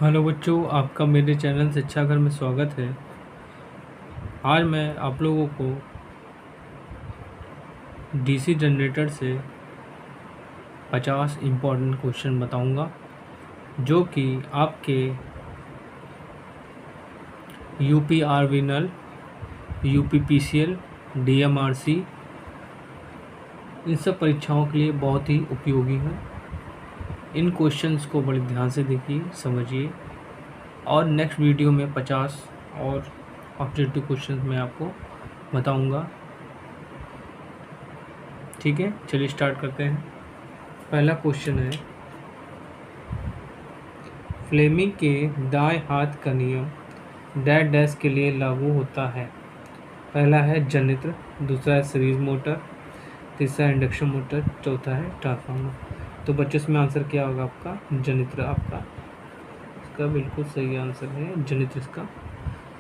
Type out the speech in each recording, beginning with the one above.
Hello बच्चों, आपका मेरे चैनल शिक्षा घर में स्वागत है। आज मैं आप लोगों को डीसी जनरेटर से 50 इम्पोर्टेंट क्वेश्चन बताऊंगा, जो कि आपके यूपी आरविनल, यूपी पीसीएल, डीएमआरसी इन सब परीक्षाओं के लिए बहुत ही उपयोगी हैं। इन क्वेश्चंस को बड़े ध्यान से देखिए, समझिए, और नेक्स्ट वीडियो में 50 और ऑब्जेक्टिव क्वेश्चन मैं आपको बताऊंगा। ठीक है, चलिए स्टार्ट करते हैं। पहला क्वेश्चन है, फ्लेमिंग के दाएं हाथ का नियम डैश डैश के लिए लागू होता है। पहला है जनित्र, दूसरा है सीरीज मोटर, तीसरा है इंडक्शन मोटर, चौथा है ट्रांसफार्मर। तो बच्चों इसमें आंसर क्या होगा? आपका जनित्र। आपका इसका बिल्कुल सही आंसर है जनित्र, इसका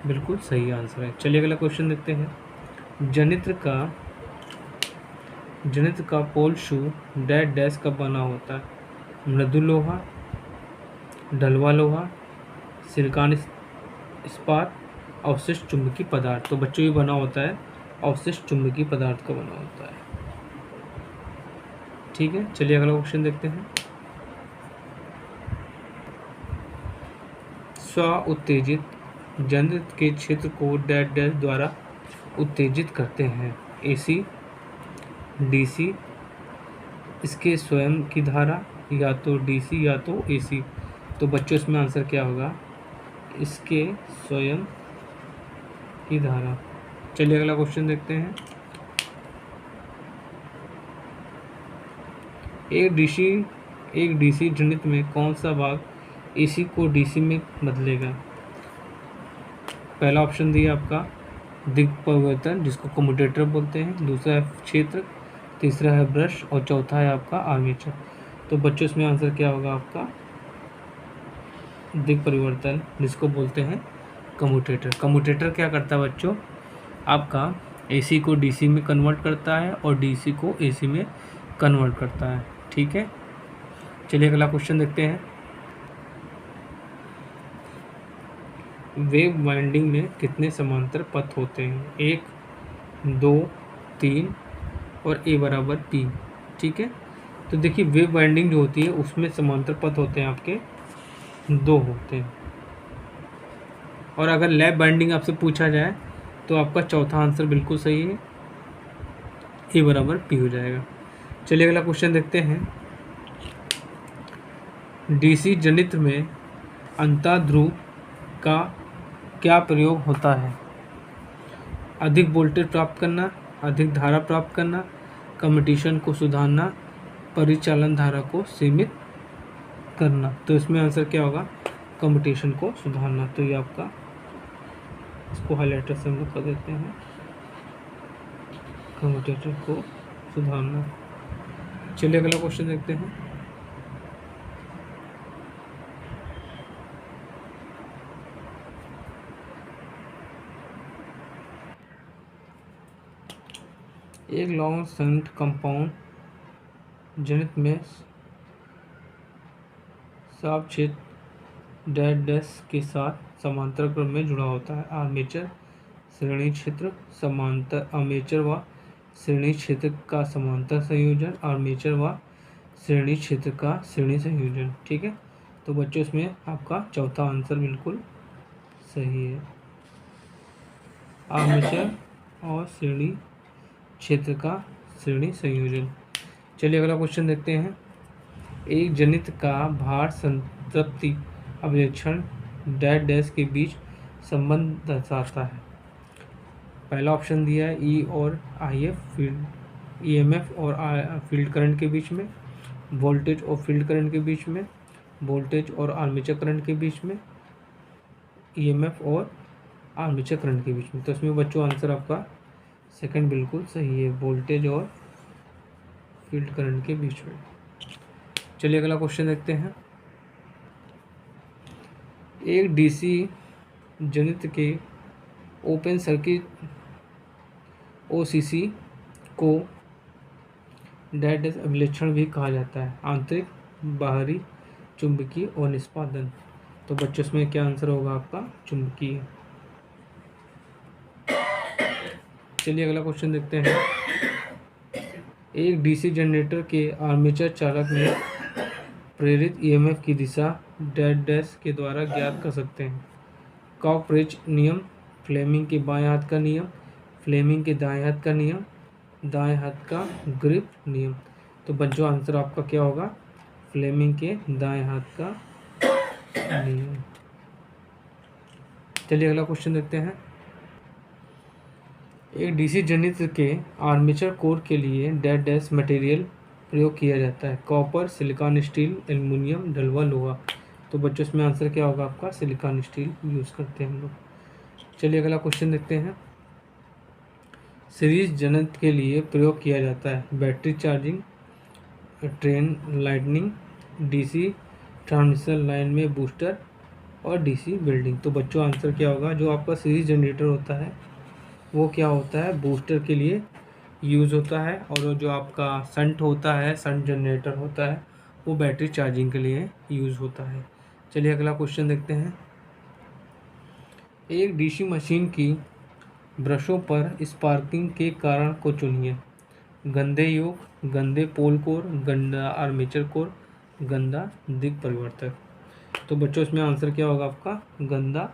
बिल्कुल सही आंसर है। चलिए अगला क्वेश्चन देखते हैं। जनित्र का पोल शू डैश डैश का बना होता है। मृदु लोहा, ढलवा लोहा, सिलिकॉन इस्पात, अवशिष्ट चुंबकीय पदार्थ। तो बच्चों ये बना होता है अवशिष्ट चुंबकीय पदार्थ का बना होता है। ठीक है, चलिए अगला क्वेश्चन देखते हैं। स्व उत्तेजित जनित्र के क्षेत्र को डैश डैश द्वारा उत्तेजित करते हैं। एसी, डीसी, इसके स्वयं की धारा, या तो डीसी या तो एसी। तो बच्चों इसमें आंसर क्या होगा? इसके स्वयं की धारा। चलिए अगला क्वेश्चन देखते हैं। एक डीसी जनित्र में कौन सा भाग एसी को डीसी में बदलेगा? पहला ऑप्शन दिया आपका दिक् परिवर्तन, जिसको कम्यूटेटर बोलते हैं, दूसरा है क्षेत्र, तीसरा है ब्रश और चौथा है आपका आर्मेचर। तो बच्चों इसमें आंसर क्या होगा? आपका दिक् परिवर्तन, जिसको बोलते हैं कम्यूटेटर। कम्यूटेटर क्या करता है बच्चों? आपका एसी को डीसी में कन्वर्ट करता है और डीसी को एसी में कन्वर्ट करता है। ठीक है, चलिए अगला क्वेश्चन देखते हैं। वेव वाइंडिंग में कितने समांतर पथ होते हैं? 1, 2, 3 और ए बराबर पी। ठीक है, तो देखिए वेव वाइंडिंग जो होती है उसमें समांतर पथ होते हैं आपके 2 होते हैं। और अगर लैप वाइंडिंग आपसे पूछा जाए तो आपका चौथा आंसर बिल्कुल सही है, ए बराबर पी हो जाएगा। चलिए अगला क्वेश्चन देखते हैं। डीसी जनित्र में अंतःध्रुव का क्या प्रयोग होता है? अधिक वोल्टेज प्राप्त करना, अधिक धारा प्राप्त करना, कम्यूटेशन को सुधारना, परिचालन धारा को सीमित करना। तो इसमें आंसर क्या होगा? कम्यूटेशन को सुधारना। तो ये आपका, इसको हाइलाइटर से हम लोग कर देते हैं, कम्यूटेटर को सुधारना। चलिए अगला क्वेश्चन देखते हैं। एक लॉन्ग शंट कंपाउंड जनित्र में साफ क्षेत्र डैश डैश के साथ समांतर क्रम में जुड़ा होता है। आर्मेचर श्रेणी क्षेत्र समांतर, आर्मेचर व श्रेणी क्षेत्र का समांतर संयोजन, आर्मेचर व श्रेणी क्षेत्र का श्रेणी संयोजन। ठीक है, तो बच्चों इसमें आपका चौथा आंसर बिल्कुल सही है, आर्मेचर और श्रेणी क्षेत्र का श्रेणी संयोजन। चलिए अगला क्वेश्चन देखते हैं। एक जनित्र का भार संतृप्ति अभिलक्षण डैश डैश के बीच संबंध दर्शाता है। पहला ऑप्शन दिया है ई और आई एफ, फील्ड ईएमएफ और फील्ड करंट के बीच में, वोल्टेज और फील्ड करंट के बीच में, वोल्टेज और आर्मेचर करंट के बीच में, ईएमएफ और आर्मेचर करंट के बीच में। तो इसमें बच्चों आंसर आपका सेकंड बिल्कुल सही है, वोल्टेज और फील्ड करंट के बीच में। चलिए अगला क्वेश्चन देखते हैं। एक डीसी जनित्र के ओपन सर्किट ओसीसी को डैश डैश अभिलक्षण भी कहा जाता है। आंतरिक, बाहरी, चुंबकीय और निष्पादन। तो बच्चों इसमें क्या आंसर होगा आपका? चुंबकीय। चलिए अगला क्वेश्चन देखते हैं। एक डीसी जनरेटर के आर्मेचर चालक में प्रेरित ईएमएफ की दिशा डैश डैश के द्वारा ज्ञात कर सकते हैं। कॉकरेज नियम, फ्लेमिंग के बाएं हाथ का नियम, फ्लेमिंग के दाएं हाथ का नियम, दाएं हाथ का ग्रिप नियम। तो बच्चों आंसर आपका क्या होगा? फ्लेमिंग के दाएं हाथ का नियम। चलिए अगला क्वेश्चन देखते हैं। एक डीसी जनरेटर के आर्मेचर कोर के लिए डैश डैश मटेरियल प्रयोग किया जाता है। कॉपर, सिलिकॉन स्टील, एल्युमिनियम, ढलवा लोहा। तो बच्चों इसमें आंसर क्या होगा आपका? सिलिकॉन स्टील यूज़ करते हैं हम लोग। चलिए अगला क्वेश्चन देखते हैं। सीरीज जनरेटर के लिए प्रयोग किया जाता है battery charging, train lightning, DC transmission line में बूस्टर और डीसी बिल्डिंग। तो बच्चों आंसर क्या होगा? जो आपका सीरीज जनरेटर होता है वो क्या होता है? बूस्टर के लिए यूज़ होता है, और जो आपका शंट होता है, शंट जनरेटर होता है, वो बैटरी चार्जिंग के लिए यूज़ होता है। चलिए अगला क्वेश्चन देखते हैं। एक डीसी मशीन की ब्रशों पर स्पार्किंग के कारण को चुनिए। गंदे योग, गंदे पोल कोर, गंदा आर्मेचर कोर, गंदा दिग परिवर्तक। तो बच्चों इसमें आंसर क्या होगा आपका? गंदा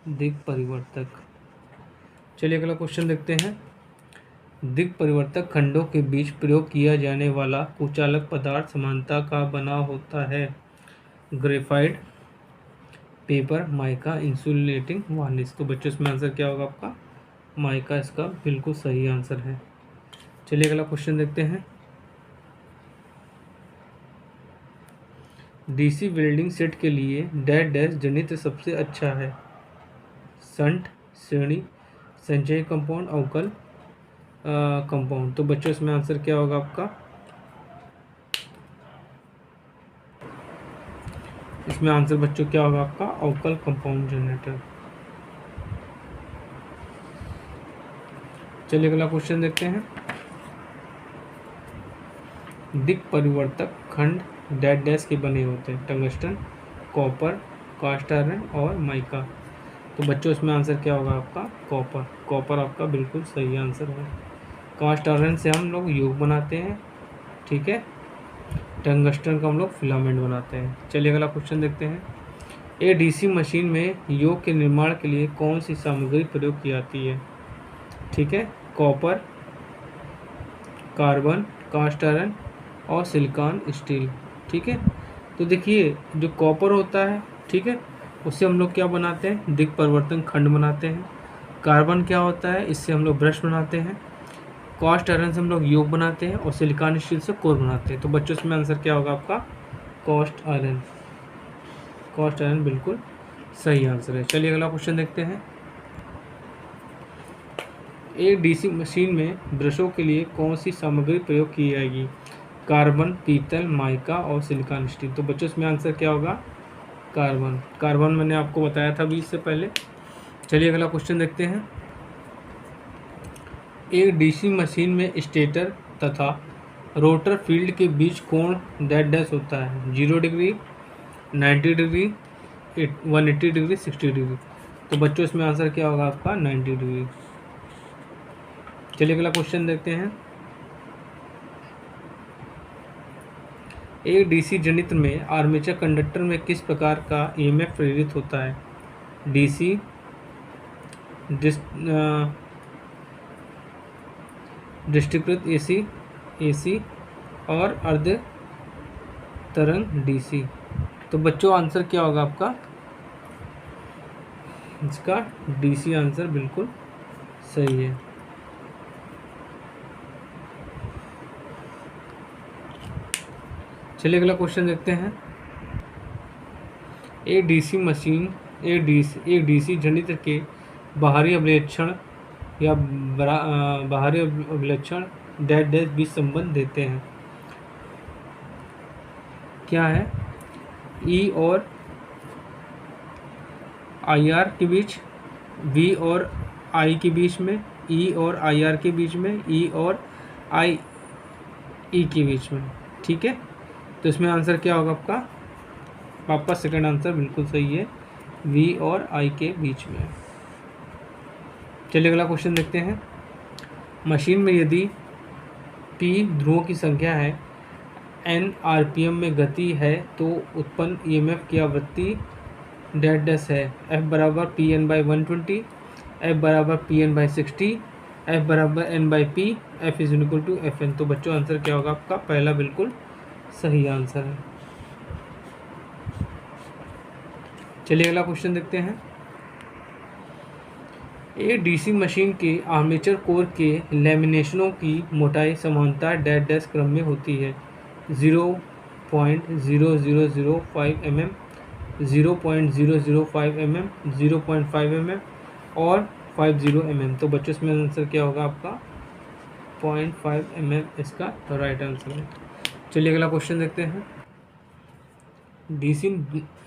दिग परिवर्तक। चलिए अगला क्वेश्चन देखते हैं। दिग परिवर्तक खंडों के बीच प्रयोग किया जाने वाला कुचालक पदार्थ समानता का बना होता है। Graphite, paper, mica, insulating varnish. तो बच्चों इसमें आंसर क्या होगा आपका? माइका इसका बिल्कुल सही आंसर है। चलिए अगला क्वेश्चन देखते हैं। डीसी वेल्डिंग सेट के लिए डैश डैश जनित्र सबसे अच्छा है। संट, श्रेणी, संचय कंपाउंड, अवकल कंपाउंड। तो बच्चों इसमें आंसर क्या होगा आपका? इसमें आंसर बच्चों क्या होगा आपका? अवकल कंपाउंड जनरेटर। चलिए अगला क्वेश्चन देखते हैं। दिग परिवर्तक खंड डैश डैश के बने होते हैं। टंगस्टन, कॉपर, कास्ट आयरन और माइका। तो बच्चों इसमें आंसर क्या होगा आपका? कॉपर। कॉपर आपका बिल्कुल सही आंसर है। कास्ट आयरन से हम लोग योग बनाते हैं, ठीक है। टंगस्टन का हम लोग फिलामेंट बनाते हैं। चलिए अगला क्वेश्चन देखते हैं। एक डीसी मशीन में योग के निर्माण के लिए कौन सी सामग्री प्रयोग की जाती है? ठीक है, कॉपर, कार्बन, कास्ट आयरन और सिलिकॉन स्टील। ठीक है, तो देखिए जो कॉपर होता है, ठीक है, उससे हम लोग क्या बनाते हैं? दिग परिवर्तन खंड बनाते हैं। कार्बन क्या होता है? इससे हम लोग ब्रश बनाते हैं। कास्ट आयरन से हम लोग योग बनाते हैं और सिलिकॉन स्टील से कोर बनाते हैं। तो बच्चों इसमें आंसर क्या होगा आपका? Cast iron. कास्ट आयरन बिल्कुल सही आंसर है। चलिए अगला क्वेश्चन देखते हैं। एक डीसी मशीन में ब्रशों के लिए कौन सी सामग्री प्रयोग की जाएगी? कार्बन, पीतल, माइका और सिलिकॉन स्टील। तो बच्चों इसमें आंसर क्या होगा? कार्बन। कार्बन मैंने आपको बताया था अभी इससे पहले। चलिए अगला क्वेश्चन देखते हैं। एक डीसी मशीन में स्टेटर तथा रोटर फील्ड के बीच कोण डैश डैश होता है। 0 डिग्री, 90 डिग्री, 180 डिग्री, 60 डिग्री। तो बच्चों इसमें आंसर क्या होगा आपका? 90 डिग्री। चलिए अगला क्वेश्चन देखते हैं। एक डीसी जनित्र में आर्मेचर कंडक्टर में किस प्रकार का ईएमएफ प्रेरित होता है? डीसी, डिस्ट्रीकृत एसी और अर्ध तरंग डीसी। तो बच्चों आंसर क्या होगा आपका? इसका डीसी आंसर बिल्कुल सही है। चलिए अगला क्वेश्चन देखते हैं। एक डीसी जनित्र के बाहरी अभिलक्षण या बाहरी अभिलक्षण डैश डैश बीच संबंध देते हैं। क्या है? ई और आई आर के बीच, वी और आई के बीच में, ई और आई आर के बीच में, ई और आई ई के बीच में। ठीक है, तो इसमें आंसर क्या होगा आपका? आपका सेकंड आंसर बिल्कुल सही है, वी और आई के बीच में। चलिए अगला क्वेश्चन देखते हैं। मशीन में यदि p ध्रुवों की संख्या है, n आरपीएम में गति है, तो उत्पन्न ईएमएफ की आवृत्ति डैश डैश है। f बराबर पी एन बाई 120, f बराबर पी एन बाई 60, f बराबर n by P, f is equal to F N. तो बच्चों आंसर क्या होगा आपका? पहला बिल्कुल सही आंसर है। चलिए अगला क्वेश्चन देखते हैं। एक डीसी मशीन के आर्मेचर कोर के लैमिनेशनों की मोटाई समानता डैश डैश क्रम में होती है। 0.0005 mm, 0.005 mm, 0.5 mm और 50 mm। तो बच्चों इसमें आंसर क्या होगा आपका? 0.5 mm इसका राइट आंसर है। चलिए अगला क्वेश्चन देखते हैं। डीसी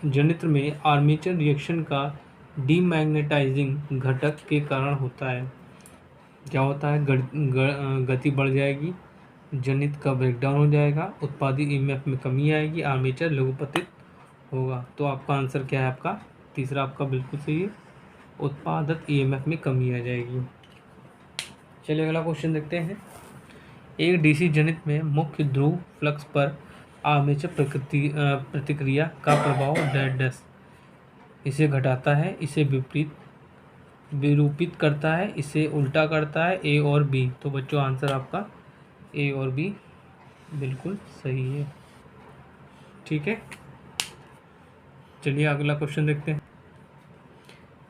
जनित्र में आर्मेचर रिएक्शन का डीमैग्नेटाइजिंग घटक के कारण होता है। क्या होता है? गति बढ़ जाएगी, जनित का ब्रेकडाउन हो जाएगा, उत्पादित ईएमएफ में कमी आएगी, आर्मेचर लघुपतित होगा। तो आपका आंसर क्या है? आपका तीसरा आपका बिल्कुल सही है, उत्पादित ईएमएफ में कमी आ जाएगी। चलिए अगला क्वेश्चन देखते हैं। एक डीसी जनित में मुख्य ध्रुव फ्लक्स पर आर्मेचर प्रतिक्रिया का प्रभाव डैश डैश इसे घटाता है, इसे विरूपित करता है, इसे उल्टा करता है, ए और बी। तो बच्चों आंसर आपका ए और बी बिल्कुल सही है। ठीक है, चलिए अगला क्वेश्चन देखते हैं।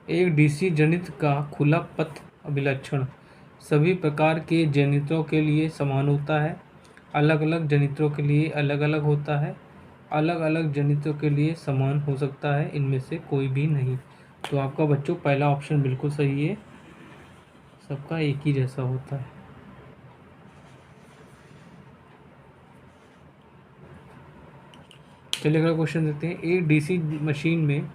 एक डीसी जनित का खुला पथ अभिलक्षण सभी प्रकार के जनित्रों के लिए समान होता है, अलग अलग जनित्रों के लिए अलग अलग होता है, अलग अलग जनित्रों के लिए समान हो सकता है, इनमें से कोई भी नहीं। तो आपका बच्चों पहला ऑप्शन बिल्कुल सही है, सबका एक ही जैसा होता है। चलिए अगला क्वेश्चन देखते हैं। एक डीसी मशीन में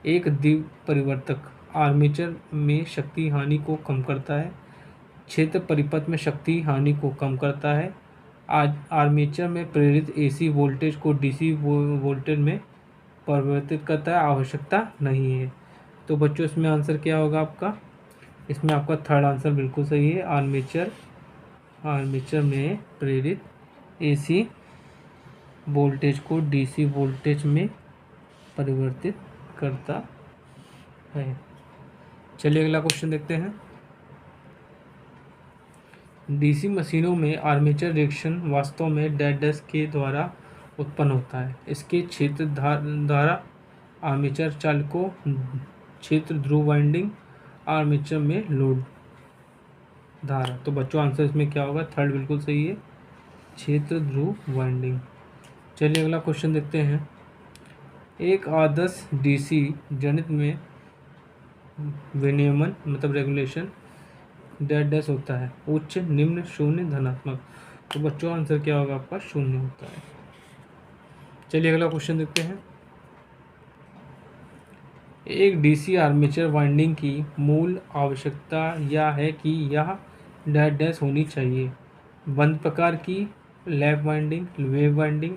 एक द्विपरिवर्तक आर्मेचर में शक्ति हानि को कम करता है, क्षेत्र परिपथ में शक्ति हानि को कम करता है, आज आर्मेचर में प्रेरित एसी वोल्टेज को डीसी वोल्टेज में परिवर्तित करता है, आवश्यकता नहीं है। तो बच्चों इसमें आंसर क्या होगा आपका? इसमें आपका थर्ड आंसर बिल्कुल सही है, आर्मेचर में प्रेरित एसी वोल्टेज को डीसी वोल्टेज में परिवर्तित करता है। चलिए अगला क्वेश्चन देखते हैं। डीसी मशीनों में आर्मेचर रिएक्शन वास्तव में डैश डैश के द्वारा उत्पन्न होता है। इसके क्षेत्र धारा आर्मेचर चालकों, क्षेत्र ध्रुव वाइंडिंग, आर्मेचर में लोड धारा। तो बच्चों आंसर इसमें क्या होगा? थर्ड बिल्कुल सही है, क्षेत्र ध्रुव वाइंडिंग। चलिए अगला क्वेश्चन देखते हैं। एक आदर्श डीसी जनित में विनियमन मतलब रेगुलेशन डैश डैश होता है, उच्च, निम्न, शून्य, धनात्मक। तो बच्चों आंसर क्या होगा आपका? शून्य होता है। चलिए अगला क्वेश्चन देखते हैं। एक डीसी आर्मेचर वाइंडिंग की मूल आवश्यकता यह है कि यह डैश डैश होनी चाहिए, बंद प्रकार की, lap winding, wave winding,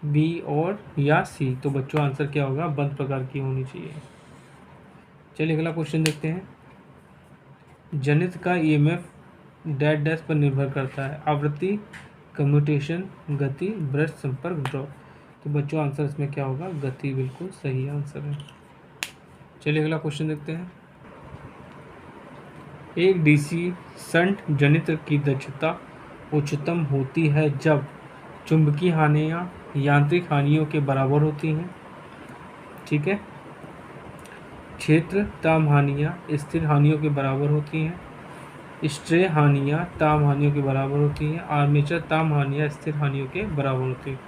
B और या सी। तो बच्चों आंसर क्या होगा? बंद प्रकार की होनी चाहिए। चलिए अगला क्वेश्चन देखते हैं। जनित का ईएमएफ डैश डैश पर निर्भर करता है, आवृत्ति, कम्यूटेशन, गति, ब्रश संपर्क, ड्रॉप। तो बच्चों आंसर इसमें क्या होगा? गति बिल्कुल सही आंसर है। चलिए अगला क्वेश्चन देखते हैं। एक डीसी शंट जनित्र की दक्षता उच्चतम होती है जब चुंबकीय हानियाँ यांत्रिक हानियों के बराबर होती हैं। ठीक है, क्षेत्र ताम हानियाँ स्थिर हानियों के बराबर होती हैं, स्ट्रे हानियाँ ताम हानियों के बराबर होती हैं, आर्मेचर ताम हानियाँ स्थिर हानियों के बराबर होती हैं।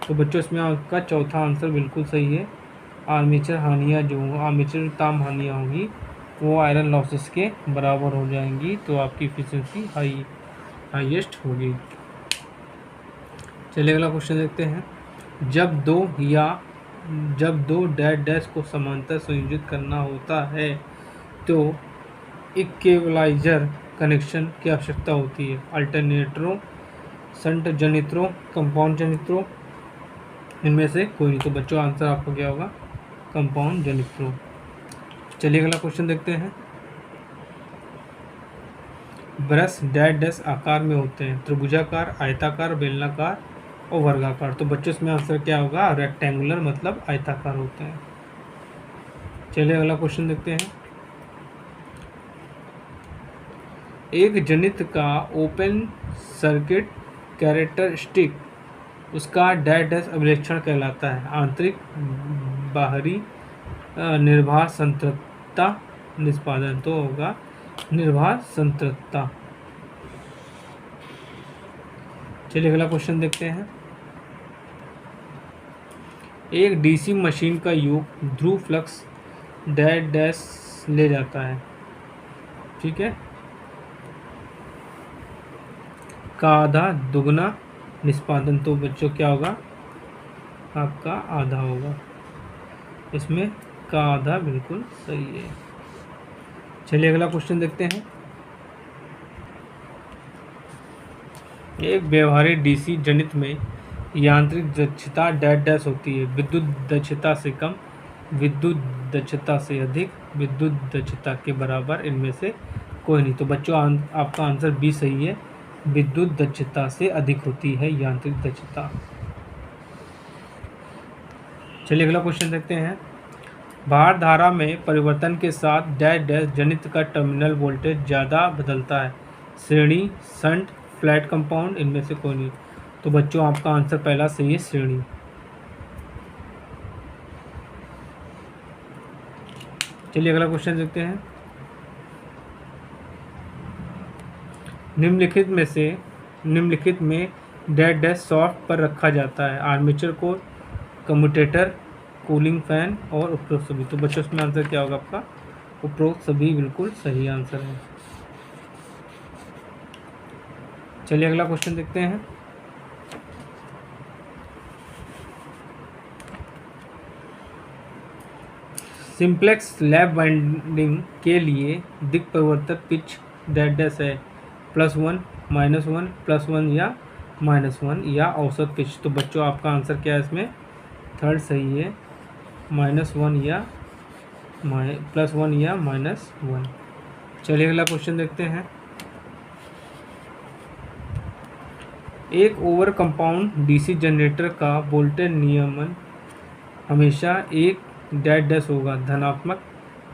तो बच्चों इसमें आपका चौथा आंसर बिल्कुल सही है, आर्मेचर हानियाँ जो आर्मेचर ताम हानियाँ होंगी वो आयरन लॉसेस के बराबर हो जाएंगी, तो आपकी इफिशिएंसी हाईएस्ट होगी। चलिए अगला क्वेश्चन देखते हैं। जब दो डैश डैश को समांतर संयोजित करना होता है तो इक्विलाइजर कनेक्शन की आवश्यकता होती है। अल्टरनेटरों, शंट जनित्रों, कंपाउंड जनित्रों, इनमें से कोई नहीं। तो बच्चों आंसर आपका क्या होगा? कंपाउंड जनित्र। चलिए अगला क्वेश्चन देखते हैं। ब्रश डैश डैश आकार में होते हैं, त्रिभुजाकार, आयताकार, बेलनाकार और वर्गाकार। तो बच्चों इसमें आंसर क्या होगा? रेक्टेंगुलर मतलब आयताकार होते हैं। चलिए अगला क्वेश्चन देखते हैं। एक जनित्र का ओपन सर्किट कैरेक्टरिस्टिक उसका डैश डैश अभिलक्षण कहलाता है। आंतरिक, बाहरी, निर्भर, संतृप्तता, निष्पादन। तो होगा निर्भर संतृप्तता। चलिए अगला क्वेश्चन देखते हैं। एक डीसी मशीन का योग ध्रुव फ्लक्स डैश डैश ले जाता है, ठीक है, का आधा दुगना निष्पादन। तो बच्चों क्या होगा? आपका आधा होगा। इसमें का आधा बिल्कुल सही है। चलिए अगला क्वेश्चन देखते हैं। एक व्यवहारिक डीसी जनित्र में यांत्रिक दक्षता डैश डैश होती है। विद्युत दक्षता से कम, विद्युत दक्षता से अधिक, विद्युत दक्षता के बराबर, इनमें से कोई नहीं। तो बच्चों आपका आंसर बी सही है। विद्युत दक्षता से अधिक होती है यांत्रिक दक्षता। चलिए अगला क्वेश्चन देखते हैं। भार धारा में परिवर्तन के साथ डैश डैश जनित्र का टर्मिनल वोल्टेज ज़्यादा बदलता है। श्रेणी, शंट, फ्लैट कंपाउंड, इनमें से कोई नहीं। तो बच्चों आपका आंसर पहला सही है, श्रेणी। चलिए अगला क्वेश्चन देखते हैं। निम्नलिखित में डैश डैश सॉफ्ट पर रखा जाता है। आर्मेचर को, कम्यूटेटर, कूलिंग फैन और उपरोक्त सभी। तो बच्चों इसमें आंसर क्या होगा आपका? उपरोक्त सभी बिल्कुल सही आंसर है। चलिए अगला क्वेश्चन देखते हैं। सिंप्लेक्स लैब वाइंडिंग के लिए दिक् परिवर्तक पिच डैश डैश है। +1, -1, +1 या -1 या औसत पिच। तो बच्चों आपका आंसर क्या है? इसमें थर्ड सही है, -1 या +1 या -1। चलिए अगला क्वेश्चन देखते हैं। एक ओवर कंपाउंड डीसी जनरेटर का वोल्टेज नियमन हमेशा एक डैश डैश होगा। धनात्मक,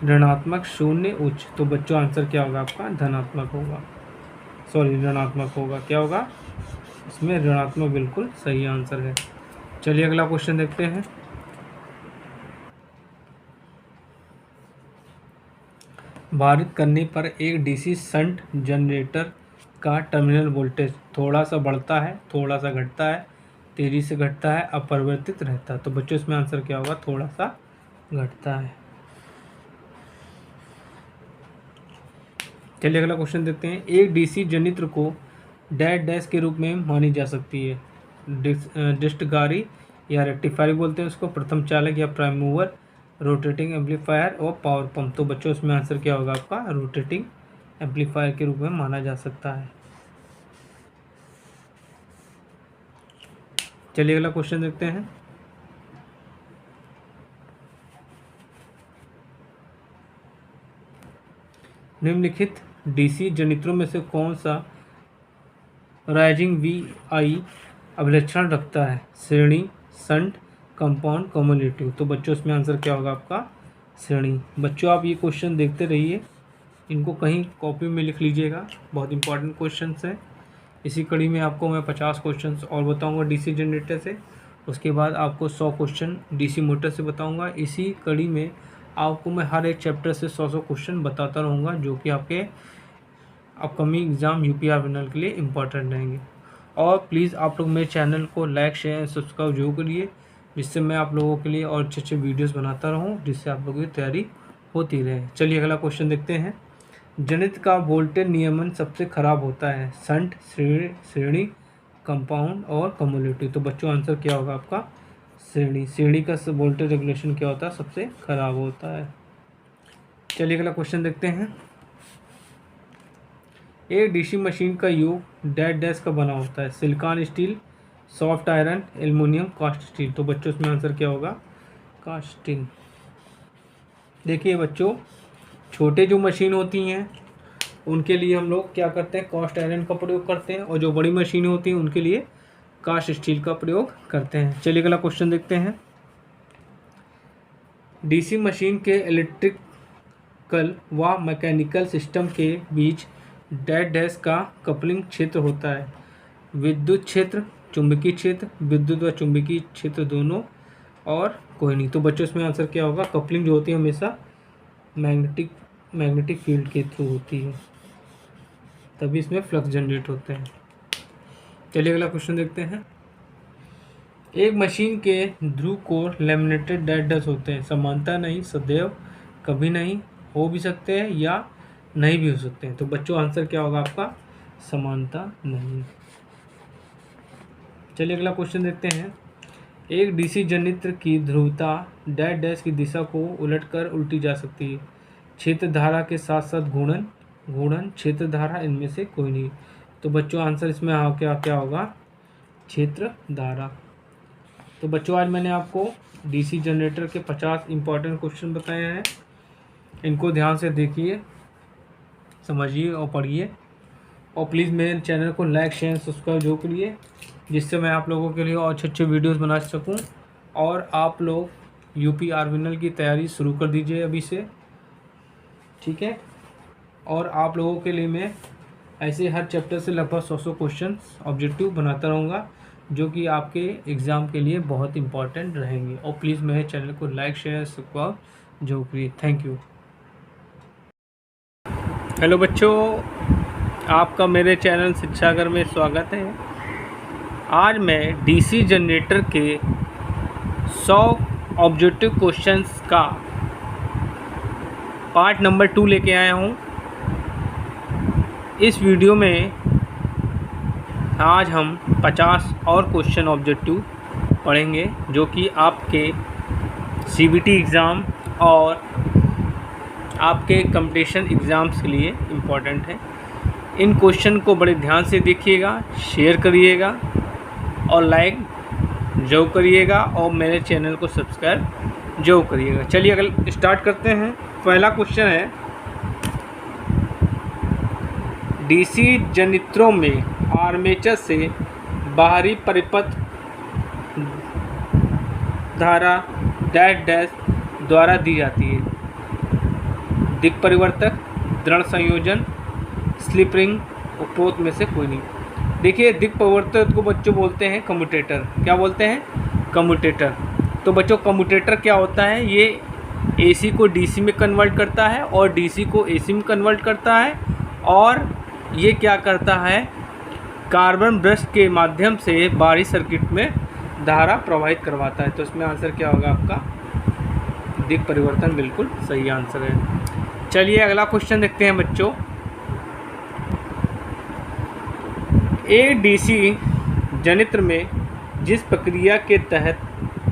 ऋणात्मक, शून्य, उच्च। तो बच्चों आंसर क्या होगा आपका? धनात्मक होगा, सॉरी ऋणात्मक होगा। क्या होगा? इसमें ऋणात्मक बिल्कुल सही आंसर है। चलिए अगला क्वेश्चन देखते हैं। भारित करने पर एक डीसी शंट जनरेटर का टर्मिनल वोल्टेज थोड़ा सा बढ़ता है, थोड़ा सा घटता है, तेजी से घटता है, अपरिवर्तित रहता है। तो बच्चों इसमें आंसर क्या होगा? थोड़ा सा घटता है। चलिए अगला क्वेश्चन देखते हैं। एक डीसी जनित्र को डैश डैश के रूप में मानी जा सकती है। डिस्टगारी या रेक्टिफायर बोलते हैं उसको, प्रथम चालक या प्राइम मूवर, रोटेटिंग एम्पलीफायर और पावर पंप। तो बच्चों इसमें आंसर क्या होगा आपका? रोटेटिंग एम्पलीफायर के रूप में माना जा सकता है। चलिए अगला क्वेश्चन देखते हैं। निम्नलिखित डीसी जनित्रों में से कौन सा राइजिंग VI अभिलक्षण रखता है? श्रेणी, शंट, कंपाउंड, कम्युलेटिव। तो बच्चों इसमें आंसर क्या होगा आपका? श्रेणी। बच्चों आप ये क्वेश्चन देखते रहिए, इनको कहीं कॉपी में लिख लीजिएगा, बहुत इंपॉर्टेंट क्वेश्चंस हैं। इसी कड़ी में आपको मैं 50 क्वेश्चंस और बताऊंगा डीसी जनरेटर से। उसके बाद आपको 100 क्वेश्चन डीसी मोटर से बताऊंगा। इसी कड़ी में आपको मैं हर एक चैप्टर से 100 क्वेश्चन बताता रहूँगा, जो कि आपके अपकमिंग एग्ज़ाम UPR विनर के लिए इम्पॉर्टेंट रहेंगे। और प्लीज़ आप लोग मेरे चैनल को लाइक, शेयर, सब्सक्राइब जरूर करिए, जिससे मैं आप लोगों के लिए और अच्छे अच्छे वीडियोस बनाता रहूं, जिससे आप लोगों की तैयारी होती रहे। चलिए अगला क्वेश्चन देखते हैं। जनित्र का वोल्टेज नियमन सबसे खराब होता है। शंट, श्रेणी, कंपाउंड और कम्युलेटिव। तो बच्चों आंसर क्या होगा आपका? श्रेणी। श्रेणी का वोल्टेज रेगुलेशन क्या होता है? सबसे खराब होता है। चलिए अगला क्वेश्चन देखते हैं। एक डीसी मशीन का योग डैश डैश का बना होता है। Silicon steel, soft iron, aluminium, cast steel. तो बच्चों इसमें आंसर क्या होगा? Cast steel. देखिए बच्चों, छोटे जो मशीन होती हैं उनके लिए हम लोग क्या करते हैं? कास्ट आयरन का प्रयोग करते हैं, और जो बड़ी मशीनें होती हैं उनके लिए कास्ट स्टील का प्रयोग करते हैं। चलिए अगला क्वेश्चन देखते हैं। डीसी मशीन के इलेक्ट्रिकल व मैकेनिकल सिस्टम के बीच डैश डैश का कपलिंग क्षेत्र होता है। विद्युत क्षेत्र, चुंबकीय क्षेत्र, विद्युत व चुंबकीय क्षेत्र दोनों, और कोई नहीं। तो बच्चों इसमें आंसर क्या होगा? कपलिंग जो होती है हमेशा मैग्नेटिक फील्ड के थ्रू होती है, तभी इसमें फ्लक्स जनरेट होते हैं। चलिए अगला क्वेश्चन देखते हैं। एक मशीन के ध्रुव कोर लैमिनेटेड डैश डैश होते हैं। समानता नहीं, सदैव, कभी नहीं, हो भी सकते हैं या नहीं भी हो सकते हैं। तो बच्चों आंसर क्या होगा आपका? समानता नहीं। चलिए अगला क्वेश्चन देखते हैं। एक डीसी जनरेटर की ध्रुवता डैश डैश की दिशा को उलटकर उल्टी जा सकती है। क्षेत्र धारा के साथ साथ घूर्णन, क्षेत्र धारा, इनमें से कोई नहीं। तो बच्चों आंसर इसमें क्या होगा? क्षेत्र धारा। तो बच्चों आज मैंने आपको डीसी जनरेटर के 50 इंपॉर्टेंट क्वेश्चन बताए हैं। इनको ध्यान से देखिए, समझिए और पढ़िए, और प्लीज़ मेरे चैनल को लाइक, शेयर, सब्सक्राइब जरूर करिए, जिससे मैं आप लोगों के लिए और अच्छे अच्छे वीडियोस बना सकूं। और आप लोग यूपी आर्मिनल की तैयारी शुरू कर दीजिए अभी से, ठीक है। और आप लोगों के लिए मैं ऐसे हर चैप्टर से लगभग 100 क्वेश्चन ऑब्जेक्टिव बनाता रहूँगा, जो कि आपके एग्ज़ाम के लिए बहुत इंपॉर्टेंट रहेंगे। और प्लीज़ मेरे चैनल को लाइक, शेयर, सब्सक्राइब जरूर करिए। Thank you. हेलो बच्चों, आपका मेरे चैनल शिक्षागर में स्वागत है। आज मैं डीसी जनरेटर के 100 ऑब्जेक्टिव क्वेश्चंस का पार्ट नंबर 2 लेके आया हूँ। इस वीडियो में आज हम 50 और क्वेश्चन ऑब्जेक्टिव पढ़ेंगे, जो कि आपके सीबीटी एग्ज़ाम और आपके कंपटीशन एग्ज़ाम्स के लिए इम्पॉर्टेंट है। इन क्वेश्चन को बड़े ध्यान से देखिएगा, शेयर करिएगा और लाइक जरूर करिएगा, और मेरे चैनल को सब्सक्राइब जरूर करिएगा। चलिए अगला स्टार्ट करते हैं। पहला क्वेश्चन है, डीसी जनरेटरों में आर्मेचर से बाहरी परिपथ धारा डैश डैश द्वारा दी जाती है। दिक् परिवर्तक, दृढ़ संयोजन, स्लिप रिंग, उपरोक्त में से कोई नहीं। देखिए, दिक् परिवर्तक को बच्चों बोलते हैं कम्यूटेटर। क्या बोलते हैं? कम्यूटेटर। तो बच्चों कम्यूटेटर क्या होता है? ये एसी को डीसी में कन्वर्ट करता है और डीसी को एसी में कन्वर्ट करता है, और ये क्या करता है? कार्बन ब्रश के माध्यम से बाहरी सर्किट में धारा प्रवाहित करवाता है। तो इसमें आंसर क्या होगा आपका? दिक् परिवर्तन बिल्कुल सही आंसर है। चलिए अगला क्वेश्चन देखते हैं बच्चों। एक डीसी जनरेटर में जिस प्रक्रिया के तहत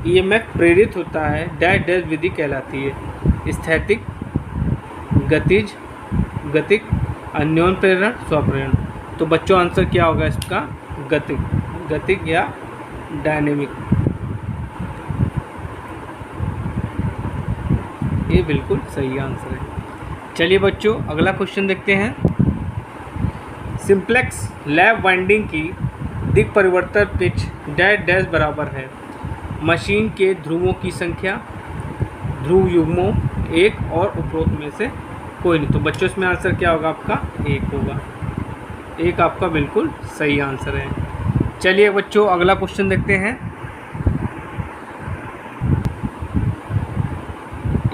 ईएमएफ प्रेरित होता है डैश डैश विधि कहलाती है। स्थैतिक, गतिज, अन्योन प्रेरण, स्वप्रेरण। तो बच्चों आंसर क्या होगा इसका? गतिक या डायनेमिक। ये बिल्कुल सही आंसर है। चलिए बच्चों अगला क्वेश्चन देखते हैं। सिंप्लेक्स लैप वाइंडिंग की दिक् परिवर्तन पिच डैश डैश बराबर है। मशीन के ध्रुवों की संख्या, ध्रुव युग्मों, एक, और उपरोक्त में से कोई नहीं। तो बच्चों इसमें आंसर क्या होगा आपका? एक होगा। एक आपका बिल्कुल सही आंसर है। चलिए बच्चों अगला क्वेश्चन देखते हैं।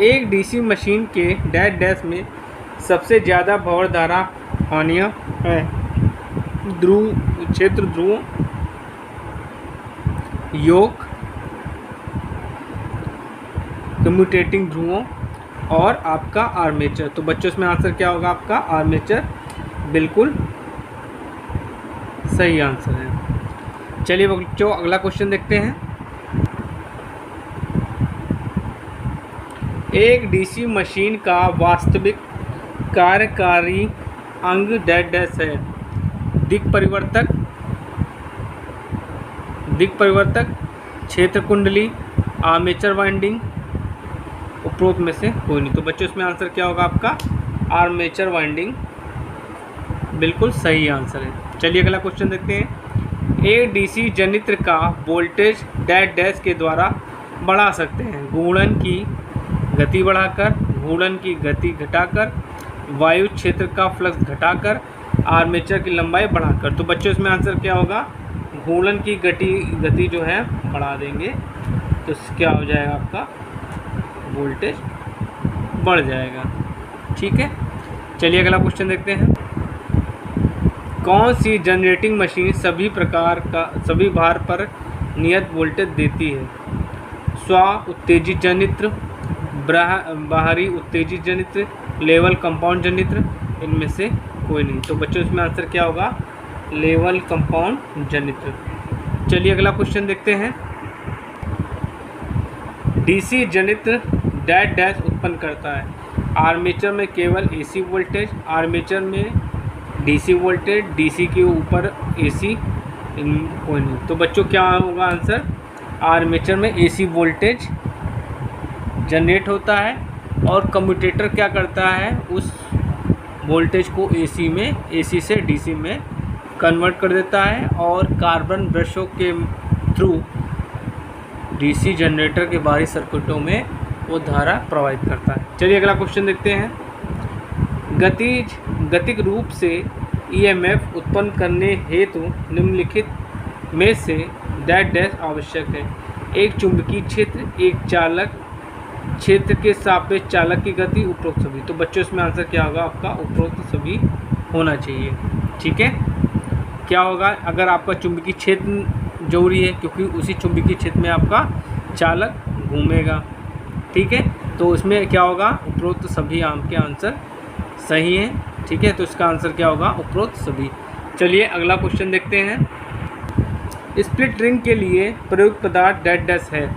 एक डीसी मशीन के डैश डैश में सबसे ज़्यादा भंवर धारा हानियाँ है। क्षेत्र ध्रुवों, योग, कम्यूटेटिंग ध्रुवों, और आपका आर्मेचर। तो बच्चों इसमें आंसर क्या होगा आपका? आर्मेचर बिल्कुल सही आंसर है। चलिए बच्चों अगला क्वेश्चन देखते हैं। एक डीसी मशीन का वास्तविक कार्यकारी अंग डैश डैश है। दिक् परिवर्तक, दिक् परिवर्तक, क्षेत्र कुंडली, आर्मेचर वाइंडिंग, उपरोक्त में से कोई नहीं। तो बच्चों इसमें आंसर क्या होगा आपका? आर्मेचर वाइंडिंग बिल्कुल सही आंसर है। चलिए अगला क्वेश्चन देखते हैं। एक डीसी जनित्र का वोल्टेज डैश डैश के द्वारा बढ़ा सकते हैं। घूर्णन की गति बढ़ाकर, घूर्णन की गति घटाकर, वायु क्षेत्र का फ्लक्स घटाकर, आर्मेचर की लंबाई बढ़ाकर। तो बच्चों इसमें आंसर क्या होगा? घूर्णन की गति जो है बढ़ा देंगे तो क्या हो जाएगा? आपका वोल्टेज बढ़ जाएगा। ठीक है, चलिए अगला क्वेश्चन देखते हैं। कौन सी जनरेटिंग मशीन सभी भार पर नियत वोल्टेज देती है? स्व उत्तेजित जनित्र, बाहरी उत्तेजित जनित्र, लेवल कंपाउंड जनित्र, इनमें से कोई नहीं। तो बच्चों इसमें आंसर क्या होगा? लेवल कंपाउंड जनित्र। चलिए अगला क्वेश्चन देखते हैं। डीसी जनित्र डैश डैश उत्पन्न करता है। आर्मेचर में केवल एसी वोल्टेज, आर्मेचर में डीसी वोल्टेज, डीसी के ऊपर एसी, कोई नहीं। तो बच्चों क्या होगा आंसर? आर्मेचर में एसी वोल्टेज जनरेट होता है और कम्यूटेटर क्या करता है? उस वोल्टेज को एसी में, एसी से डीसी में कन्वर्ट कर देता है और कार्बन ब्रशों के थ्रू डीसी जनरेटर के बाहरी सर्किटों में वो धारा प्रवाहित करता है। चलिए अगला क्वेश्चन देखते हैं। गतिक रूप से ईएमएफ उत्पन्न करने हेतु निम्नलिखित में से डैश डैश आवश्यक है। एक चुंबकीय क्षेत्र, एक चालक क्षेत्र के सापेक्ष चालक की गति, उपरोक्त सभी। तो बच्चों इसमें आंसर क्या होगा? आपका उपरोक्त सभी होना चाहिए। ठीक है, क्या होगा? अगर आपका चुंबकीय क्षेत्र जरूरी है क्योंकि उसी चुंबकीय क्षेत्र में आपका चालक घूमेगा। ठीक है, तो उसमें क्या होगा? उपरोक्त सभी आपके आंसर सही हैं। ठीक है, तो इसका आंसर क्या होगा? उपरोक्त सभी। चलिए अगला क्वेश्चन देखते हैं। स्प्लिट रिंग के लिए प्रयुक्त पदार्थ डैश डैश है।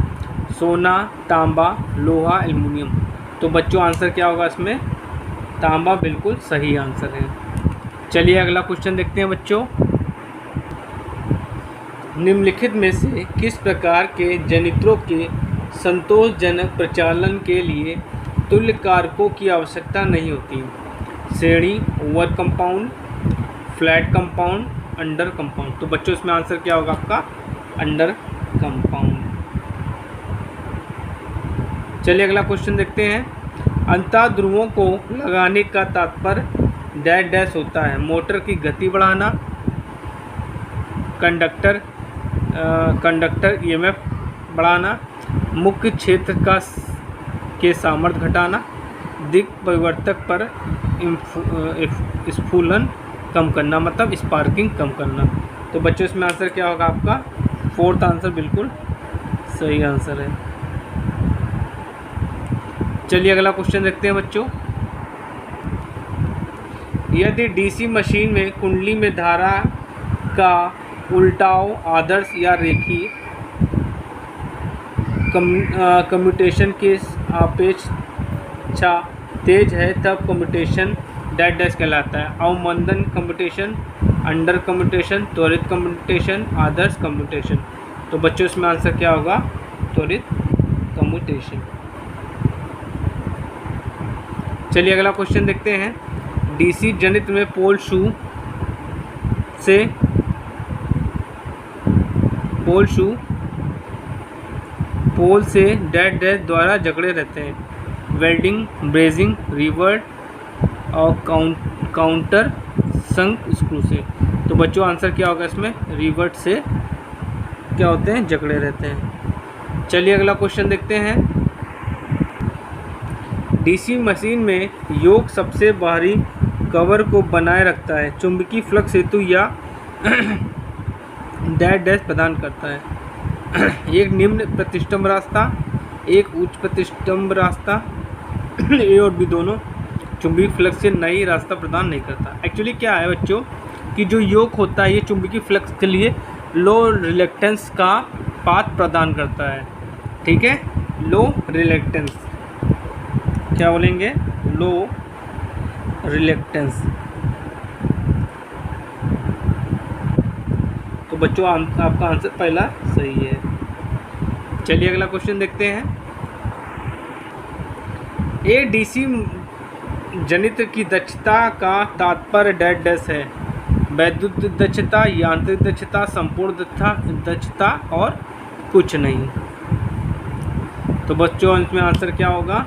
सोना, तांबा, लोहा, एल्युमिनियम। तो बच्चों आंसर क्या होगा इसमें? तांबा बिल्कुल सही आंसर है। चलिए अगला क्वेश्चन देखते हैं बच्चों। निम्नलिखित में से किस प्रकार के जनित्रों के संतोषजनक प्रचालन के लिए तुल्य कारकों की आवश्यकता नहीं होती? श्रेणी, over compound, flat compound, under compound. तो बच्चों इसमें आंसर क्या होगा आपका? Under compound. चलिए अगला क्वेश्चन देखते हैं। अंतः ध्रुवों को लगाने का तात्पर्य डैश डैश होता है। मोटर की गति बढ़ाना, कंडक्टर ईएमएफ बढ़ाना, मुख्य क्षेत्र के सामर्थ्य घटाना, दिक् परिवर्तक पर स्फुलन कम करना, मतलब स्पार्किंग कम करना। तो बच्चों इसमें आंसर क्या होगा आपका? फोर्थ आंसर बिल्कुल सही आंसर है। चलिए अगला क्वेश्चन देखते हैं बच्चों। यदि डीसी मशीन में कुंडली में धारा का उल्टाव आदर्श या रेखीय कम्यूटेशन के अपेक्षा तेज है तब कम्यूटेशन डैश डैश कहलाता है। अवमंदन कम्यूटेशन, अंडर कम्यूटेशन, त्वरित कम्यूटेशन, आदर्श कम्यूटेशन। तो बच्चों इसमें आंसर क्या होगा? त्वरित कम्यूटेशन। चलिए अगला क्वेश्चन देखते हैं। डीसी जनित्र में पोल से डैश डैश द्वारा जकड़े रहते हैं। वेल्डिंग, ब्रेजिंग, रिवर्ट और काउंटर संक स्क्रू से। तो बच्चों आंसर क्या होगा इसमें? रिवर्ट से क्या होते हैं? जकड़े रहते हैं। चलिए अगला क्वेश्चन देखते हैं। डीसी मशीन में योक सबसे बाहरी कवर को बनाए रखता है। चुंबकीय फ्लक्स हेतु या डैश डैश प्रदान करता है। एक निम्न प्रतिष्ठम्भ रास्ता, एक उच्च प्रतिष्ठम्भ रास्ता, ए और बी दोनों चुंबकीय फ्लक्स से नई रास्ता प्रदान नहीं करता। एक्चुअली क्या है बच्चों कि जो योक होता है ये चुंबकीय फ्लक्स के लिए लो रिलेक्टेंस का पाथ प्रदान करता है। ठीक है, लो रिलेक्टेंस, क्या बोलेंगे? लो रिलेक्टेंस। तो बच्चों आपका आंसर पहला सही है। चलिए अगला क्वेश्चन देखते हैं। ए डीसी जनित्र की दक्षता का तात्पर्य डैश डैश है। वैद्युत दक्षता, यांत्रिक दक्षता, संपूर्ण दक्षता और कुछ नहीं। तो बच्चों इसमें आंसर क्या होगा?